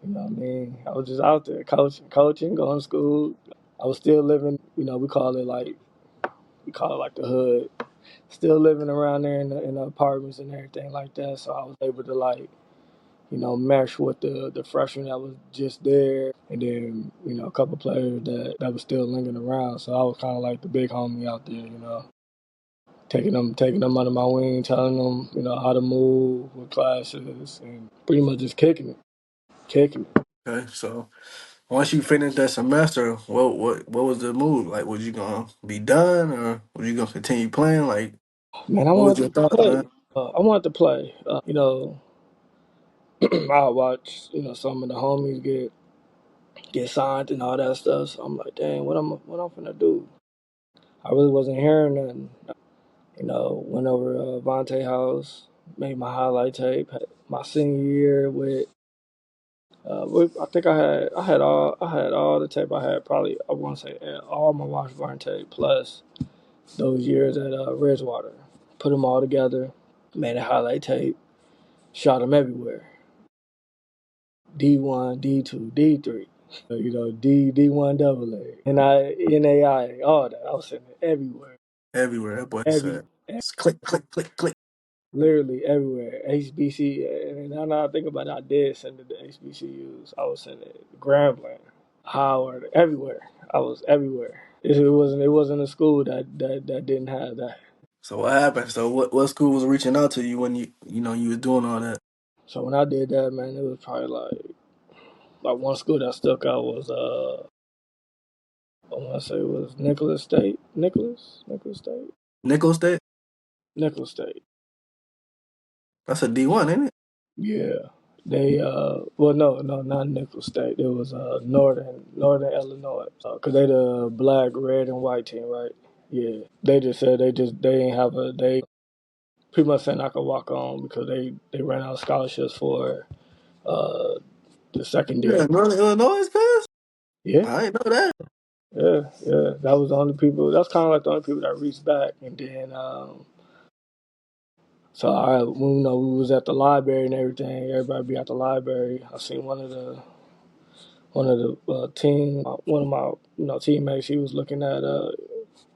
you know what I mean? I was just out there coaching, going to school. I was still living, we call it like the hood. Still living around there in the apartments and everything like that. So I was able to mesh with the freshman that was just there, and then a couple players that was still lingering around. So I was kind of like the big homie out there, taking them under my wing, telling them how to move with classes, and pretty much just kicking it. Okay, so once you finished that semester, what was the move? Like, was you gonna be done, or was you gonna continue playing? Like, Man, I what was wanted your to thoughts, play. man? I wanted to play. I watch some of the homies get signed and all that stuff. So I'm like, dang, what I'm gonna do? I really wasn't hearing nothing. Went over to Vontae house, made my highlight tape. My senior year I think I had all the tape. I had probably I want to say all my Washburn tape plus those years at Ridgewater. Put them all together, made a highlight tape, shot them everywhere. D1, D2, D3. D1 double A, NAI, all that. I was sending it everywhere, Everywhere. That boy every, said, click, click, click, click. literally everywhere. HBC, and now that I think about it, I did send it to HBCUs. I was sending it Grambling, Howard, everywhere. I was everywhere. It wasn't a school that didn't have that. So what happened? So what school was reaching out to you when you was doing all that? So when I did that, man, it was probably like one school that stuck out was I want to say it was Nickel State? Nicholas State. That's a D1, ain't it? Yeah, they well, no, not Nicholas State. It was Northern Illinois. Cause they the black, red, and white team, right? Yeah, they just said they ain't have a they pretty much said I could walk on because they ran out of scholarships for uh the Yeah, secondary. Northern Illinois, cuz? Yeah, I didn't know that. yeah. That was the only people. That's kind of like the only people that reached back, and then so when we was at the library and everything, everybody be at the library. I seen one of the team, one of my teammates. He was looking at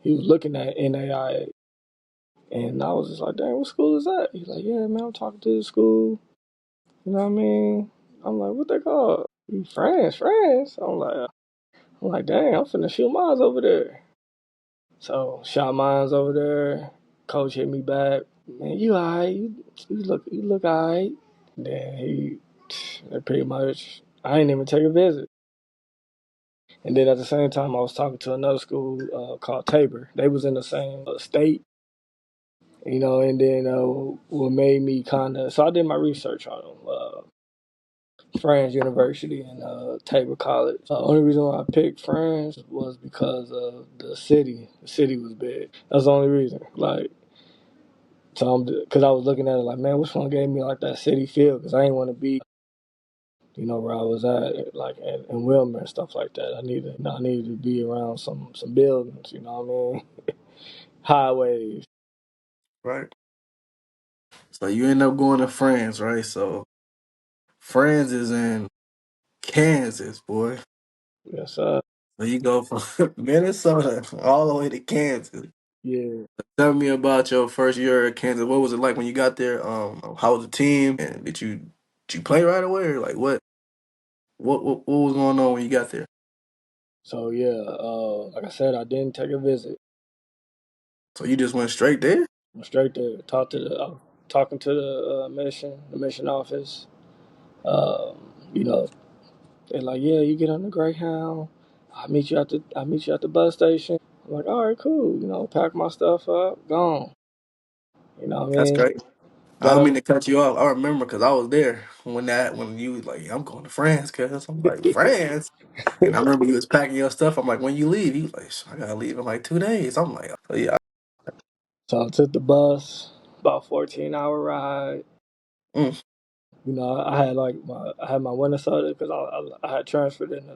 NAIA, and I was just like, "Dang, what school is that?" He's like, "Yeah, man, I'm talking to the school." You know what I mean? I'm like, "What they call?" France. I'm like, "Dang, I'm finna shoot mines over there." So shot mines over there. Coach hit me back. Man, you alright? You look alright. Then pretty much, I ain't even take a visit. And then at the same time, I was talking to another school called Tabor. They was in the same state, and then what made me kind of, so I did my research on them. Friends University and Tabor College. Only reason why I picked Friends was because of the city. The city was big. That's the only reason. Like, so because I was looking at it like, man, which one gave me like that city feel? Because I didn't want to be, where I was at, like in Wilmer and stuff like that. I needed to be around some buildings. You know what I mean? Highways. Right. So you end up going to France, right? So France is in Kansas, boy. Yes, So you go from Minnesota all the way to Kansas. yeah. Tell me about your first year at Kansas. What was it like when you got there? How was the team? And did you play right away or like what was going on when you got there? So yeah, like I said, I didn't take a visit. So you just went straight there? Went straight there. Talking to the mission office. You know, they're like, yeah, you get on the Greyhound. I meet you at the bus station. I'm like, all right, cool. Pack my stuff up, gone. You know what I That's mean? great. I Got don't on. mean to cut you off. I remember because I was there when you was like, "Yeah, I'm going to France, cuz I'm like, France. And I remember you was packing your stuff. I'm like, when you leave? You was like, I gotta leave in like 2 days. I'm like, oh yeah. So I took the bus, about 14-hour ride. Mm, I had my winter soda because I had transferred in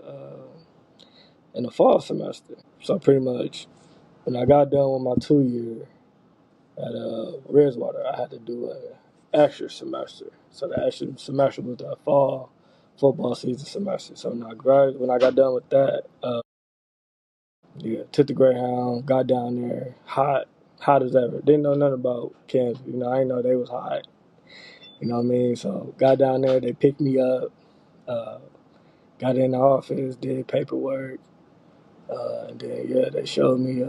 the fall semester. So pretty much when I got done with my 2 year at Redwater, I had to do an extra semester. So the extra semester was the fall football season semester. So when I got done with that, yeah, took the Greyhound, got down there, hot as ever. Didn't know nothing about Kansas. I didn't know they was hot. You know what I mean? So got down there, they picked me up, uh, got in the office, did paperwork, and then yeah, they showed me.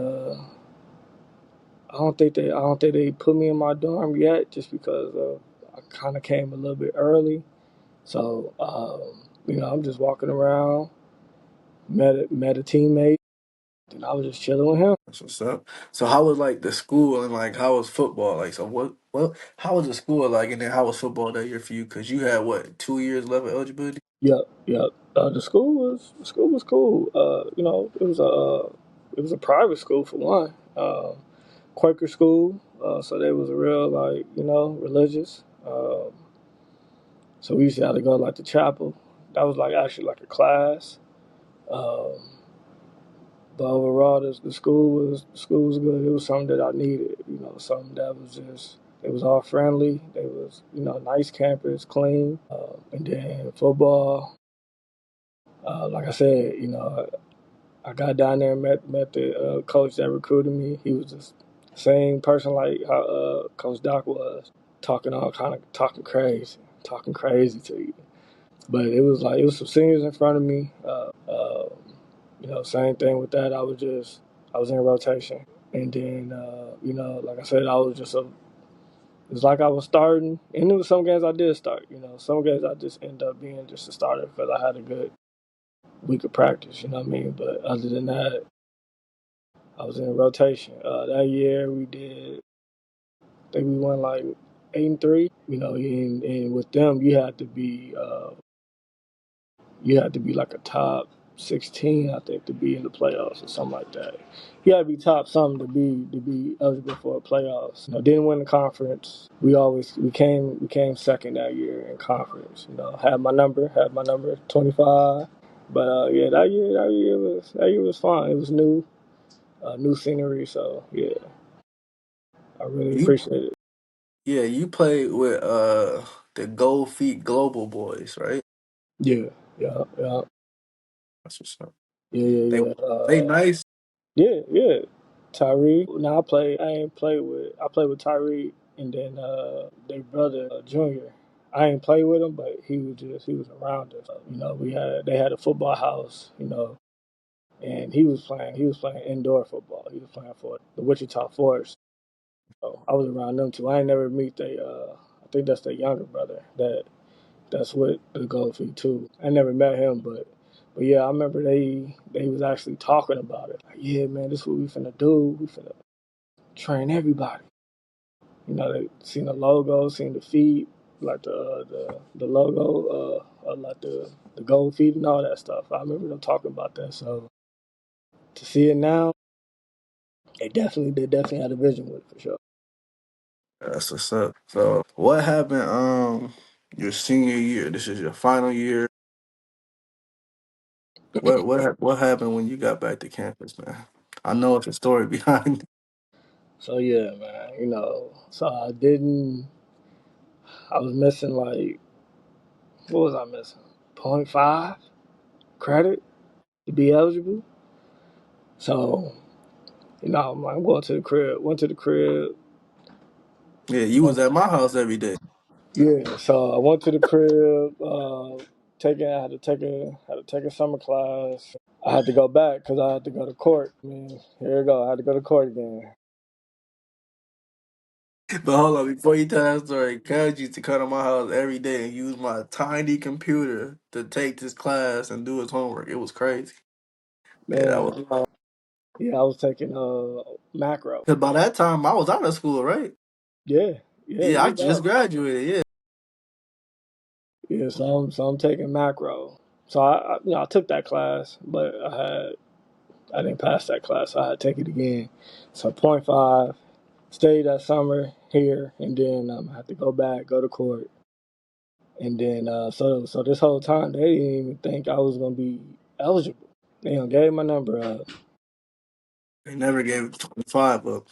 I don't think they put me in my dorm yet, just because I kind of came a little bit early. So I'm just walking around, met a teammate, and I was just chilling with him. that's what's up. So how was like the school and like how was football? Like so how was the school like and then how was football that year for you? Cause you had what, 2 years left of eligibility? Yep. The school was cool. It was a private school for one. Quaker school, so they was real like religious. So we used to have to go like to chapel. That was like actually like a class. Um, but overall, the school was good. It was something that I needed. Something that was just it was all friendly. They was nice campus, clean, and then football. Like I said, I got down there and met the coach that recruited me. He was just the same person like how Coach Doc was, talking crazy to you. But it was some seniors in front of me. Uh, same thing with that. I was in rotation, and then like I said, I was just a. It's like I was starting, and there was some games I did start. Some games I just end up being just a starter because I had a good week of practice. You know what I mean? But other than that, I was in rotation. That year we did. I think we won like 8-3. And with them you had to be like a top 16, I think, to be in the playoffs or something like that. You had to be top something to be eligible for playoffs. Didn't win the conference. We came second that year in conference. Had my number 25. But yeah, that year was fun. It was new scenery. So yeah, I really You appreciate it. yeah, you played with the Gold Feet Global Boys, right? Yeah, yeah, yeah, That's what's up. yeah, yeah, They yeah. they nice. Yeah, yeah. Tyree. Now I ain't played with. I played with Tyree, and then their brother Junior. I ain't played with him, but he was around us. They had a football house. And he was playing indoor football. He was playing for the Wichita Forest. So I was around them too. I ain't never meet I think that's their younger brother. That's what the Gold Feet too. I never met him, but yeah, I remember they was actually talking about it. Like, yeah, man, this is what we finna do. We finna train everybody. They seen the logo, seen the feet, like the logo, like the gold feet and all that stuff. I remember them talking about that. So to see it now, they definitely had a vision with it for sure. That's what's up. So what happened your senior year? This is your final year. What happened when you got back to campus, man? I know it's a story behind it. So yeah, man, so I was missing like, what was I missing? Point 0.5 credit to be eligible. So, I'm going to the crib. Went to the crib. Yeah, you was at my house every day. Yeah, so I went to the crib. I had to take a summer class. I had to go back because I had to go to court. I mean, here we go. I had to go to court again. But hold on, before you tell that story, Cuz used to come to my house every day and use my tiny computer to take this class and do his homework. It was crazy. Yeah, that Man, was. yeah, I was taking macro. Cause by that time I was out of school, right? Yeah, yeah, Yeah, you I was just out. graduated. Yeah, Yeah, so I'm taking macro. So I took that class, but I didn't pass that class. So I had to take it again. So point 0.5, stayed that summer here, and then I had to go back, go to court, and then so this whole time they didn't even think I was gonna be eligible. They gave my number up, they never gave 25 up.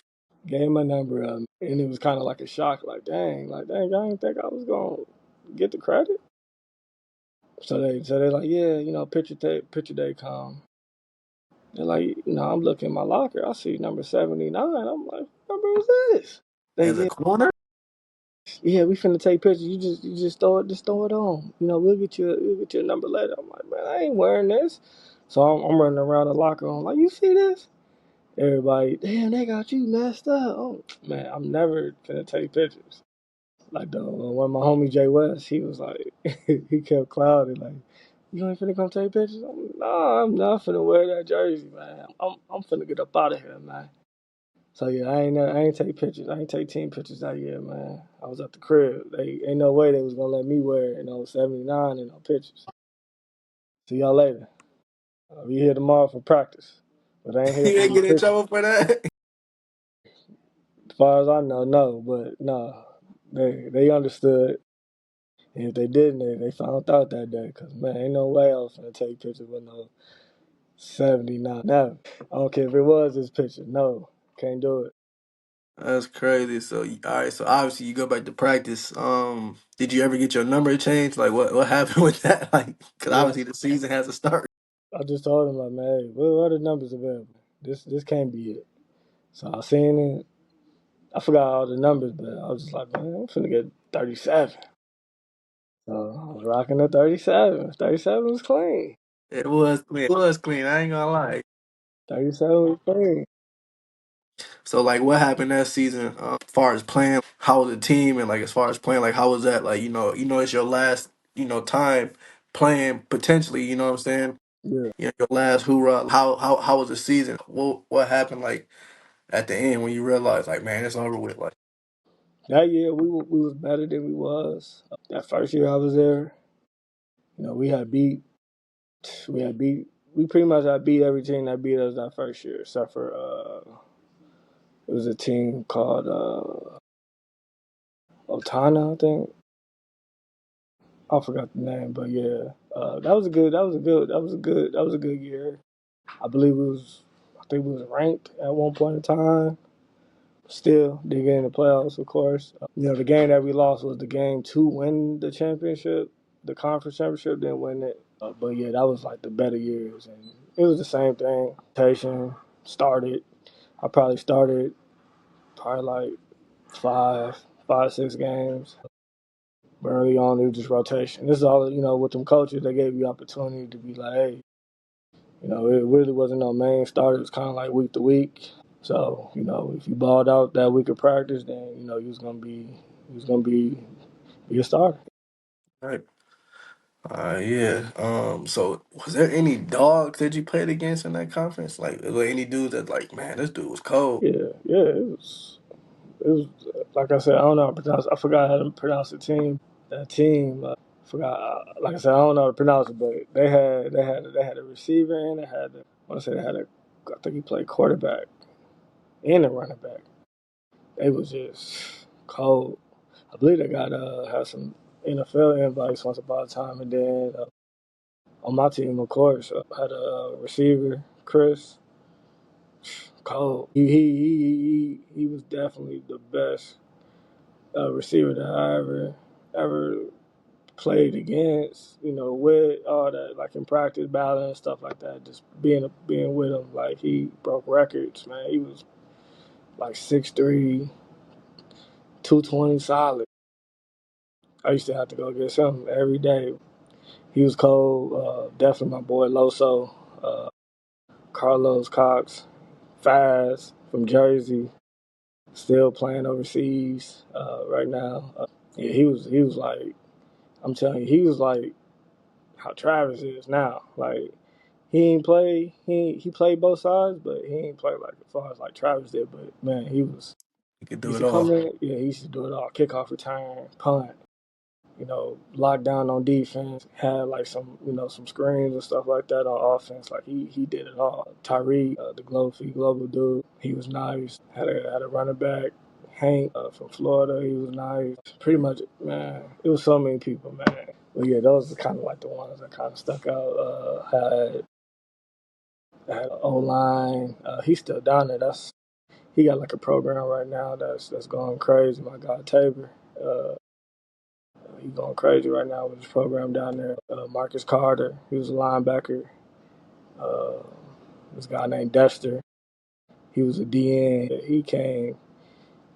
gave my number up, and it was kind of like a shock, like dang, I didn't think I was gonna get the credit. So they're like, yeah, picture day come. They're like, I'm looking in my locker, I see number 79. I'm like, what number is this? They As a yeah, corner, yeah, we finna take pictures. You just throw it on. We'll get your number later. I'm like, man, I ain't wearing this. So I'm running around the locker room like, you see this? Everybody, damn, they got you messed up. Oh man, I'm never finna take pictures. Like the one of my homie Jay West, he was like, he kept clouding like, you ain't finna come take pictures? I'm like, nah, I'm not finna wear that jersey, man. I'm finna get up out of here, man. So yeah, I ain't take pictures. I ain't take team pictures that year, man. I was at the crib. They ain't no way they was gonna let me wear 79 in no pictures. See y'all later. I'll be here tomorrow for practice, but I ain't here you for ain't no get in pictures. trouble for that. As far as I know, no. But no, they understood. And if they didn't, they found out that day. Cause man, ain't no way I was gonna take pictures with no 79. Never. I don't care if it was this picture. No, can't do it. That's crazy. So, all right. So obviously you go back to practice. Did you ever get your number changed? Like, what happened with that? Like, because Yeah, obviously the season has to start. I just told him like, man, hey, what are the numbers available? This can't be it. So I seen it. I forgot all the numbers, but I was just like, man, I'm finna get 37. So I was rocking the 37. 37 was clean. It was clean. It was clean. I ain't gonna lie. 37 was clean. So, like, what happened that season? As far as playing, how was the team, and like as far as playing, like how was that? Like, it's your last, time playing potentially. You know what I'm saying? Yeah. Your last hoorah. How was the season? What happened like at the end when you realized like, man, it's over with? Like, That year we was better than we was. That first year I was there, we pretty much had beat every team that beat us that first year, except for it was a team called Otana, I think. I forgot the name, but yeah, that was a good year. I think we was ranked at one point in time. Still didn't get in the playoffs, of course. The game that we lost was the game to win the championship, the conference championship. Didn't win it, but yeah, that was like the better years, and it was the same thing. Rotation started. I probably started like five, 6 games. But early on, it was just rotation. This is all with them coaches. They gave you opportunity to be like, hey, it really wasn't no main start. It was kind of like week to week. So if you balled out that week of practice, then you was gonna be a starter. right. Yeah. So was there any dogs that you played against in that conference? Like, were there any dudes that like, man, this dude was cold. Yeah, yeah. It was like I said. I don't know how to pronounce. I forgot how to pronounce the team. That team. Forgot. Like I said, I don't know how to pronounce it, but they had a receiver and they had. I want to say they had a. I think he played quarterback and a running back. They was just cold. I believe they got had some NFL invites once upon a time, and then on my team, of course, had a receiver, Chris. Cold. He was definitely the best receiver that I ever played against. With all that, like in practice, battling and stuff like that. Just being with him, like he broke records, man. He was like 6'3", 220 solid. I used to have to go get something every day. He was cold. Definitely my boy Loso, uh, Carlos Cox, Faz from Jersey, still playing overseas right now. Yeah, he was like, I'm telling you, he was like how Travis is now. Like he played both sides, but he ain't play like as far as like Travis did. But man, You could he do used it to come all. in. Yeah, he used to do it all: kickoff, return, punt. Locked down on defense, had like some screens and stuff like that on offense. Like he did it all. Tyree, the global dude, he was nice. Had a running back, Hank from Florida, he was nice. Pretty much, man, it was so many people, man. But yeah, those are kind of like the ones that kind of stuck out. Had O line. He's still down there. He got like a program right now that's going crazy. My guy Tabor. He's going crazy right now with his program down there. Marcus Carter, he was a linebacker. Uh, this guy named Dexter, he was a DN. He came,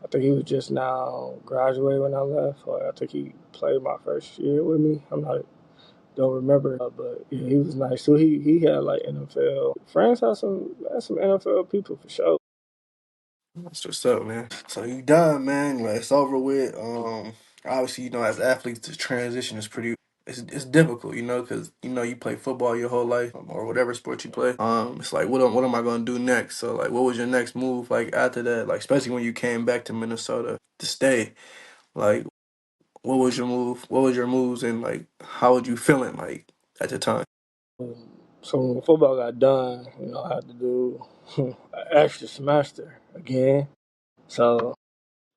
I think he was just now graduated when I left. Or I think he played my first year with me. Don't remember, but yeah, he was nice too. He had like NFL. France had some NFL people for sure. That's what's up, man. So you done, man. Like, it's over with. Obviously, as athletes, the transition is pretty. It's difficult, because you play football your whole life, or whatever sport you play. It's like what am I gonna do next? So like, what was your next move? Like after that, like especially when you came back to Minnesota to stay. Like, what was your move? What was your moves, and like, how was you feeling like at the time? So when football got done, I had to do an extra semester again. So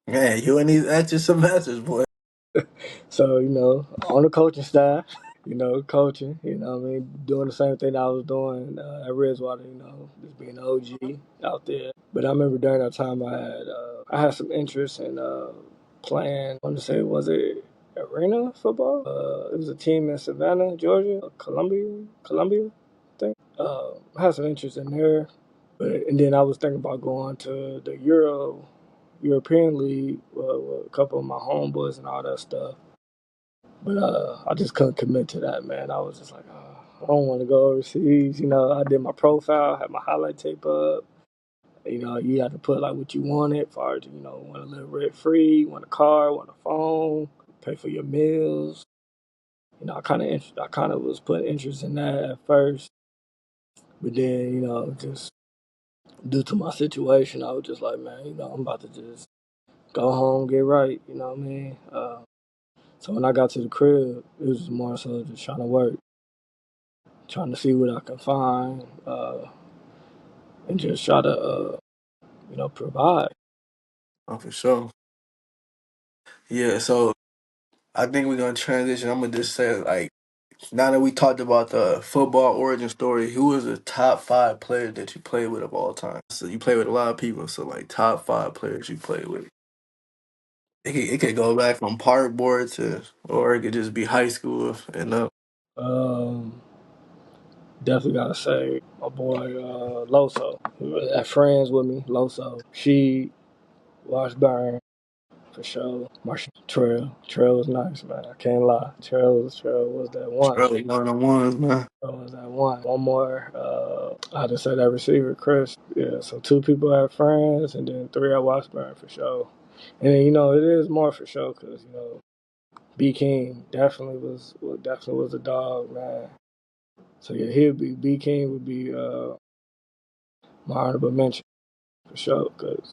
Man, you and these extra semesters, boy. on the coaching staff. coaching, what I mean, doing the same thing that I was doing at Redwater, just being an OG out there. But I remember during that time I had some interest in playing. I want to say, was it arena football? It was a team in Savannah, Georgia, Columbia, I think. I had some interest in there, and then I was thinking about going to the European League with a couple of my homeboys and all that stuff. But I just couldn't commit to that, man. I was just like, I don't want to go overseas. I did my profile, had my highlight tape up. You had to put like what you wanted, as far as want to live rent free, want a car, want a phone, pay for your meals. I kind of was putting interest in that at first, but then just due to my situation, I was just like, man, I'm about to just go home, get right. You know what I mean? So when I got to the crib, it was just more so just trying to work, trying to see what I can find, and just try to, provide. Oh, for sure. Yeah, so I think we're gonna transition. I'm gonna just say like now that we talked about the football origin story, who was the top five players that you played with of all time? So you play with a lot of people, so like top five players you played with. It could go back from park board to, or it could just be high school and up. Um, Definitely gotta say my boy Loso, that friends with me. Loso, she watched Burn for sure. Marshall Trail was nice, man. I can't lie. Trail was that one. Early one on ones, man. Trail was that one. One more. I just say that receiver, Chris. Yeah. So two people had friends, and then three at Washburn for sure. And then it is more for sure because B King definitely was a dog, man. So yeah, he'd be B King would be my honorable mention for sure because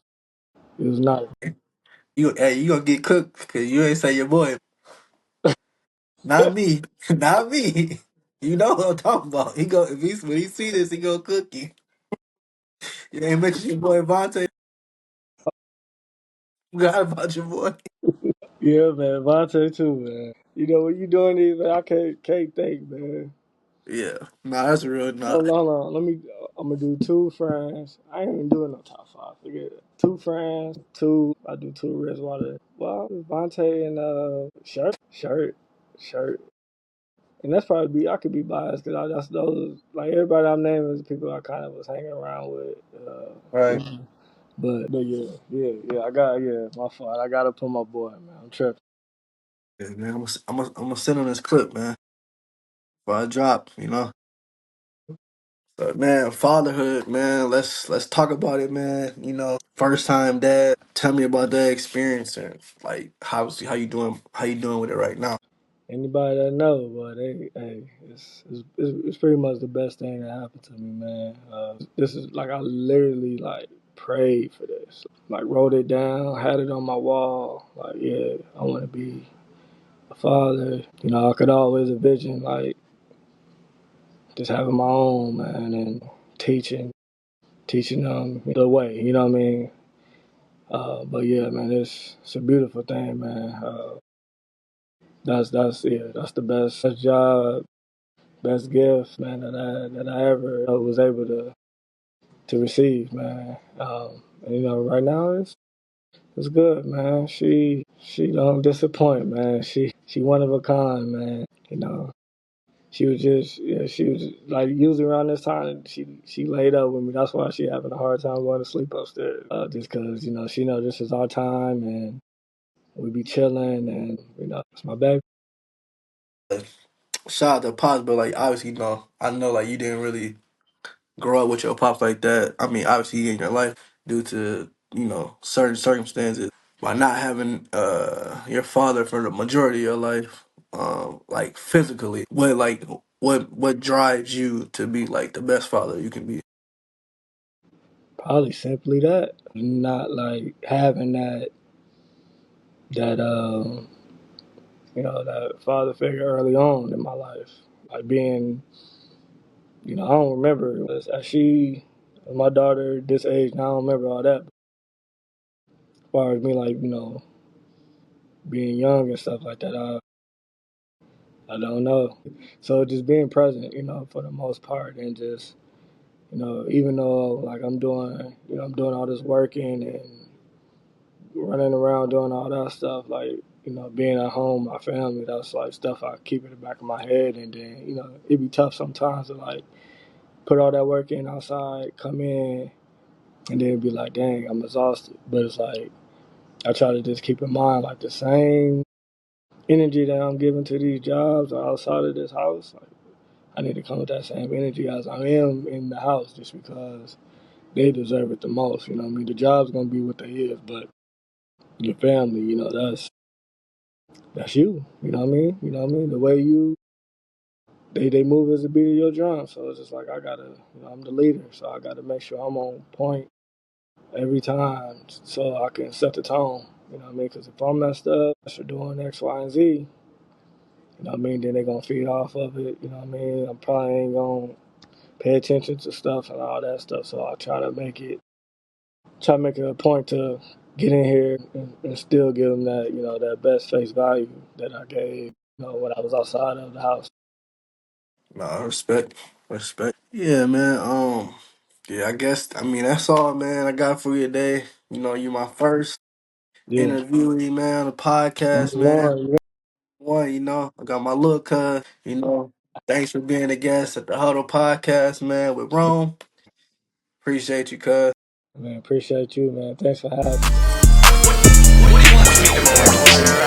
it was not. You gonna get cooked because you ain't say your boy. Not me, not me. You know what I'm talking about. He go if he's when he see this, he gonna cook you. You ain't mention your boy Vontae. Forgot about your boy. Yeah, man, Vontae too, man. What you doing these, man? I can't think, man. Yeah, nah, that's real. Nah, Hold on. I'm gonna do two friends. I ain't even doing no top five. Forget it. Two friends, two. I do two Rizwater. Well, Vontae and shirt. And that's probably I could be biased because that's those like everybody I'm naming is people I kind of was hanging around with. right. But yeah. My fault. I gotta put my boy, man. I'm tripping. Yeah, man, I'm gonna send on this clip, man. Before I drop, But man, fatherhood, man. Let's talk about it, man. First time dad. Tell me about that experience and like how you doing with it right now. Anybody that know, but hey, it's pretty much the best thing that happened to me, man. This is like I literally like prayed for this, like wrote it down, had it on my wall. Like, yeah, I want to be a father. I could always envision like just having my own man and teaching them the way. You know what I mean? But yeah, man, it's a beautiful thing, man. That's the best job, best gift, man, that I ever was able to receive, man. And, right now it's good, man. She don't disappoint, man. She one of a kind, man. She was just she was like usually around this time she laid up with me. That's why she having a hard time going to sleep upstairs. Just because she know this is our time and we be chilling and it's my baby. Shout out to Pops, but like obviously, I know like you didn't really grow up with your pops like that. I mean, obviously in your life due to certain circumstances. By not having your father for the majority of your life, like physically, what drives you to be like the best father you can be? Probably simply that, not like having that that father figure early on in my life, like being I don't remember as she my daughter this age now. I don't remember all that. As far as me, like being young and stuff like that, I don't know. So just being present, for the most part, and just even though like I'm doing all this working and running around doing all that stuff, like being at home, my family, that's like stuff I keep in the back of my head, and then it'd be tough sometimes to like put all that work in outside, come in, and then be like, dang, I'm exhausted. But it's like I try to just keep in mind like the same energy that I'm giving to these jobs outside of this house. Like I need to come with that same energy as I am in the house, just because they deserve it the most. You know what I mean? The job's gonna be what they is, but your family, that's you. You know what I mean? You know what I mean? The way they move is a beat of your drum. So it's just like I gotta, I'm the leader, so I gotta make sure I'm on point every time, so I can set the tone. You know what I mean? Because if I'm messed up for doing X, Y, and Z, what I mean, then they're gonna feed off of it. You know what I mean? I probably ain't gonna pay attention to stuff and all that stuff. So I try to make it a point to get in here and still give them that, that best face value that I gave, when I was outside of the house. Nah, respect, respect. Yeah, man. Yeah, I guess I mean that's all, man. I got for you today. You my first Yeah. interviewee, man, on the podcast, Number man. one, One, I got my little cuz, Thanks for being a guest at the Huddle Podcast, man, with Rome. Appreciate you, cuz. man, appreciate you, man. Thanks for having me.